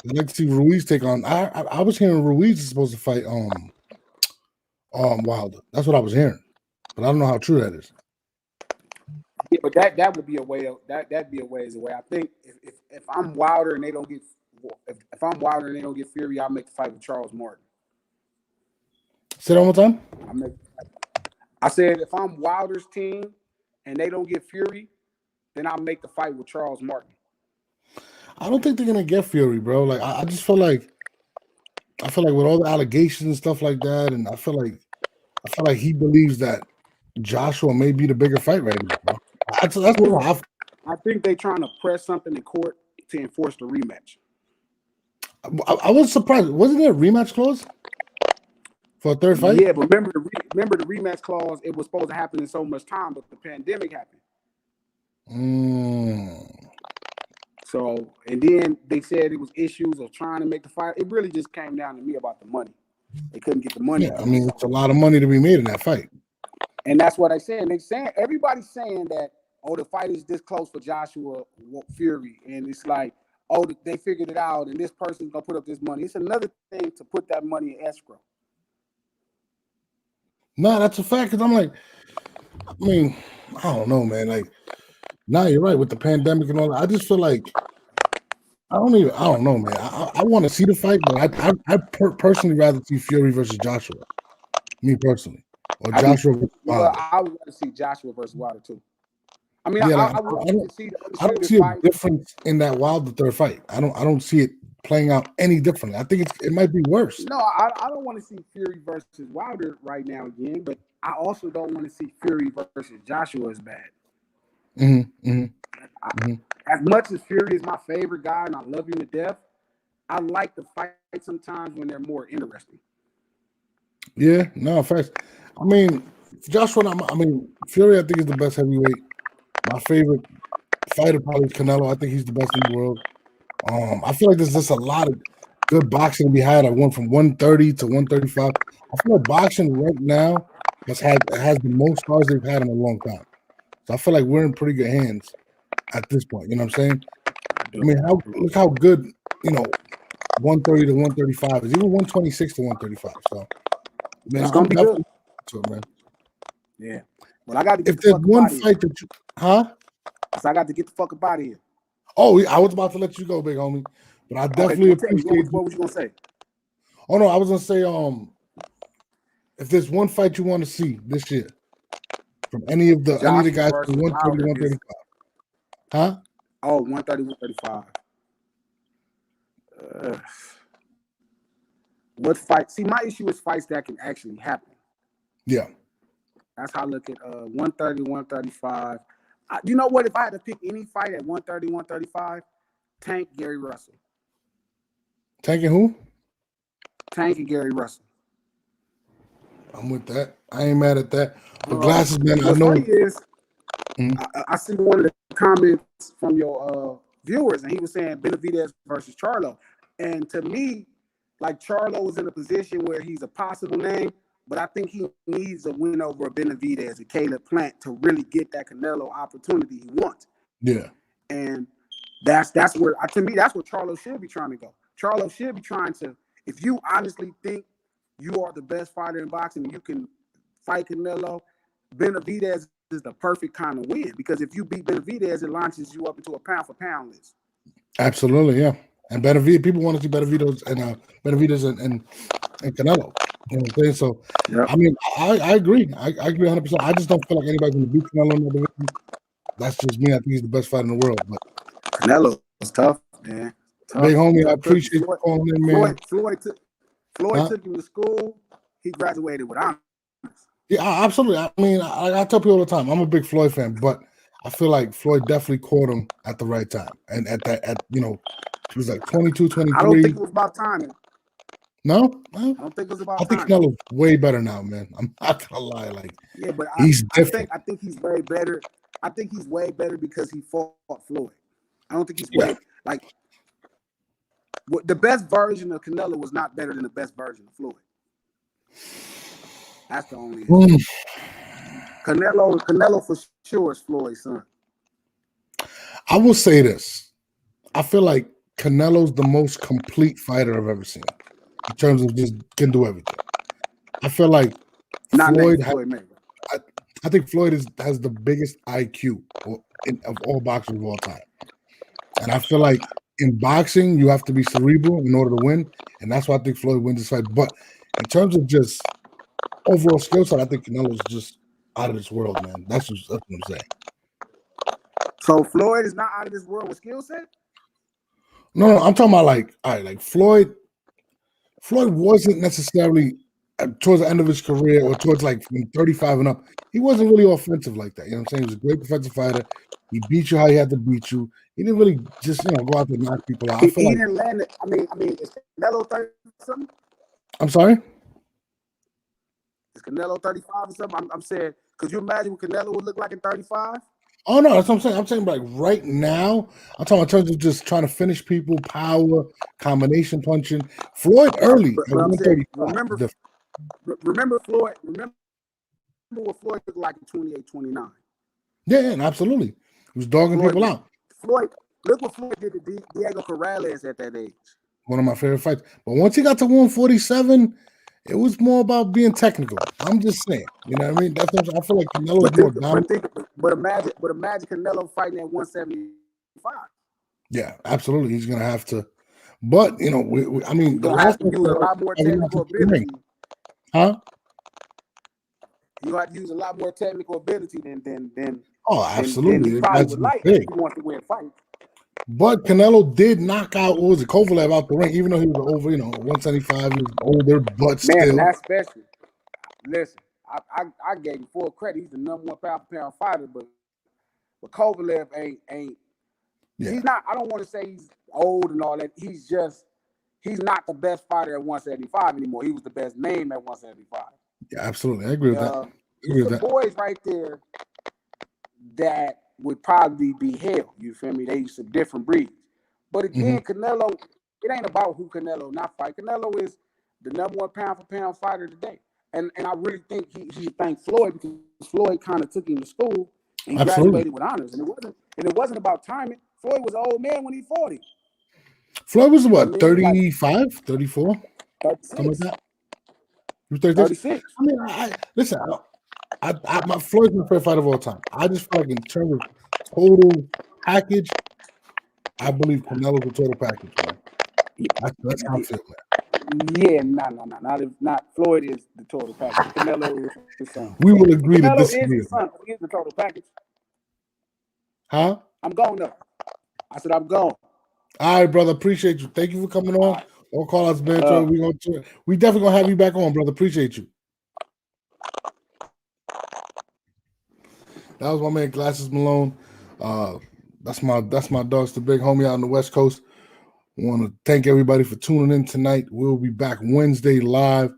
I'd like to see Ruiz take on. I was hearing Ruiz is supposed to fight Wilder. That's what I was hearing, but I don't know how true that is. Yeah, but that would be a way. That'd be a ways away. I think if I'm Wilder and they don't get if I'm Wilder and they don't get Fury, I'll make the fight with Charles Martin. Say that one more time. I said if I'm Wilder's team and they don't get Fury, then I'll make the fight with Charles Martin. I don't think they're gonna get Fury, bro. Like I just feel like with all the allegations and stuff like that, and I feel like he believes that Joshua may be the bigger fight right now, bro. That's what I think they're trying to press something in court to enforce the rematch. I was surprised. Wasn't there a rematch clause for a third fight? Yeah, but remember the rematch clause. It was supposed to happen in so much time, but the pandemic happened. So, and then they said it was issues of trying to make the fight. It really just came down to me about the money. They couldn't get the money. Yeah, I mean, it's a lot of money to be made in that fight. And that's what I said. They saying everybody's saying that, oh, the fight is this close for Joshua Fury, and it's like, oh, they figured it out, and this person's gonna put up this money. It's another thing to put that money in escrow. No, that's a fact. Because I'm like, I mean, I don't know, man. Like, nah, you're right with the pandemic and all that. I just feel like I don't know, man. I want to see the fight, but I personally rather see Fury versus Joshua. Me personally, or Joshua versus Wilder. I would want to see Joshua versus Wilder too. I mean, Yeah, I don't see a difference in that Wilder third fight. I don't see it playing out any differently. I think it might be worse. No, I don't want to see Fury versus Wilder right now again, but I also don't want to see Fury versus Joshua as bad. As much as Fury is my favorite guy and I love him to death, I like the fight sometimes when they're more interesting. Yeah, no, facts. I mean, Joshua. I mean, Fury. I think is the best heavyweight. My favorite fighter probably is Canelo. I think he's the best in the world. I feel like there's just a lot of good boxing to be had. I went from 130 to 135. I feel like boxing right now has the most stars they've had in a long time. So I feel like we're in pretty good hands at this point. You know what I'm saying? I mean, look how good 130 to 135 is. Even 126 to 135. So, man, it's gonna be good. To it, man. Yeah. Well, I got to get if there's one fight that you, So I got to get the fuck up out of here. Oh, I was about to let you go, big homie, but I definitely appreciate. What was you gonna say? Oh no, I was gonna say, if there's one fight you want to see this year from any of the guys from 130 to 135, huh? Oh, 130, 135. What fight? See, my issue is fights that can actually happen. Yeah. That's how I look at 130, 135. You know what? If I had to pick any fight at 130, 135, Tank Gary Russell. Tank and who? Tank and Gary Russell. I'm with that. I ain't mad at that. The glasses, man. I know. I see one of the comments from your viewers, and he was saying Benavidez versus Charlo. And to me, like Charlo is in a position where he's a possible name, but I think he needs a win over a Benavidez and Caleb Plant to really get that Canelo opportunity he wants. Yeah. And that's where, to me, that's where Charlo should be trying to go. Charlo should be trying to, if you honestly think you are the best fighter in boxing and you can fight Canelo, Benavidez is the perfect kind of win, because if you beat Benavidez, it launches you up into a pound for pound list. Absolutely, yeah. And Benavidez, people want to see Benavidez and Canelo. You know what I'm saying? So, yeah. I mean, I agree. I agree 100%. I just don't feel like anybody's going to beat Canelo in the division. That's just me. I think he's the best fighter in the world. But Canelo is tough, man. Tough. Big homie, I appreciate you calling in, man. Floyd took him to school. He graduated with honors. Yeah, absolutely. I mean, I tell people all the time, I'm a big Floyd fan, but I feel like Floyd definitely caught him at the right time. And he was like 22, 23. I don't think it was about timing. No, I don't think it's about I think timing. Canelo's way better now, man. I'm not gonna lie. Like, Yeah, but he's different. I think he's way better. I think he's way better because he fought Floyd. I don't think he's Yeah. way like the best version of Canelo was not better than the best version of Floyd. That's the only issue. Canelo for sure is Floyd's son. I will say this. I feel like Canelo's the most complete fighter I've ever seen in terms of just can do everything. I feel like Not Floyd. Floyd Mayweather. I think Floyd has the biggest IQ of all boxers of all time, and I feel like in boxing you have to be cerebral in order to win, and that's why I think Floyd wins this fight. But in terms of just overall skill set, I think Canelo's just out of this world, man. That's what I'm saying. So Floyd is not out of this world with skill set? No, I'm talking about like, all right, like Floyd wasn't necessarily towards the end of his career or towards like from 35 and up. He wasn't really offensive like that. You know what I'm saying? He was a great defensive fighter. He beat you how he had to beat you. He didn't really just, go out there and knock people out. I feel He like didn't land it. I mean, is Canelo 30 something? I'm sorry? Is Canelo 35 or something? I'm saying, could you imagine what Canelo would look like at 35? Oh no, that's what I'm saying. I'm saying like right now, I'm talking in terms of just trying to finish people, power, combination punching. Floyd early at 135. Remember Floyd. Remember what Floyd looked like in 28, 29. Yeah, absolutely. He was dogging people out. Floyd, look what Floyd did to Diego Corrales at that age. One of my favorite fights. But once he got to 147, it was more about being technical. I'm just saying. You know what I mean? That's what I feel like Canelo is more dominant. But imagine Canelo fighting at 175. Yeah, absolutely. He's gonna have to. But I mean, the last time use a lot more technical ability. Huh? You have to use a lot more technical ability than Oh, absolutely. Than he probably would like if he wants to win a fight. But Canelo did knock out Kovalev out the ring, even though he was over, 175, he was older, but still. Man, that's special. Listen, I gave him full credit. He's the #1 pound-for-pound fighter, but Kovalev ain't. Yeah. He's not. I don't want to say he's old and all that. He's not the best fighter at 175 anymore. He was the best name at 175. Yeah, absolutely. I agree with that. There's some boys right there that would probably be hell. You feel me? They used a different breed. But again, Canelo, it ain't about who Canelo not fight. Canelo is the #1 pound-for-pound fighter today. And I really think he should thank Floyd because Floyd kind of took him to school and graduated with honors. And it wasn't about timing. Floyd was an old man when he fought him. Floyd was what, 35, 34? 36. Something like that. He was 36. I mean, listen, my Floyd's my favorite fighter of all time. I just feel like in terms of total package, I believe Canelo's the total package, man. That's how I feel, man. Yeah, not Floyd is the total package. Canelo is the son. We will agree to disagree. Canelo is the son. He is the total package. Huh? I'm going though. I said I'm going. All right, brother. Appreciate you. Thank you for coming on. Don't call us banter. We definitely gonna have you back on, brother. Appreciate you. That was my man Glasses Malone. That's my dogs, the big homie out on the West Coast. I want to thank everybody for tuning in tonight. We'll be back Wednesday live.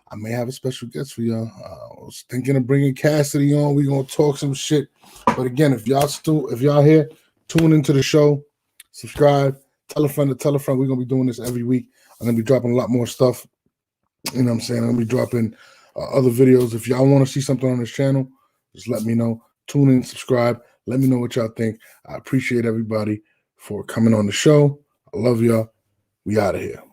I may have a special guest for y'all. I was thinking of bringing Cassidy on. We're gonna talk some shit. But again, if y'all here, tune into the show, subscribe, tell a friend to tell a friend. We're gonna be doing this every week. I'm gonna be dropping a lot more stuff. You know what I'm saying? I'm gonna be dropping other videos. If y'all want to see something on this channel, just let me know. Tune in, subscribe. Let me know what y'all think. I appreciate everybody for coming on the show. I love y'all. We out of here.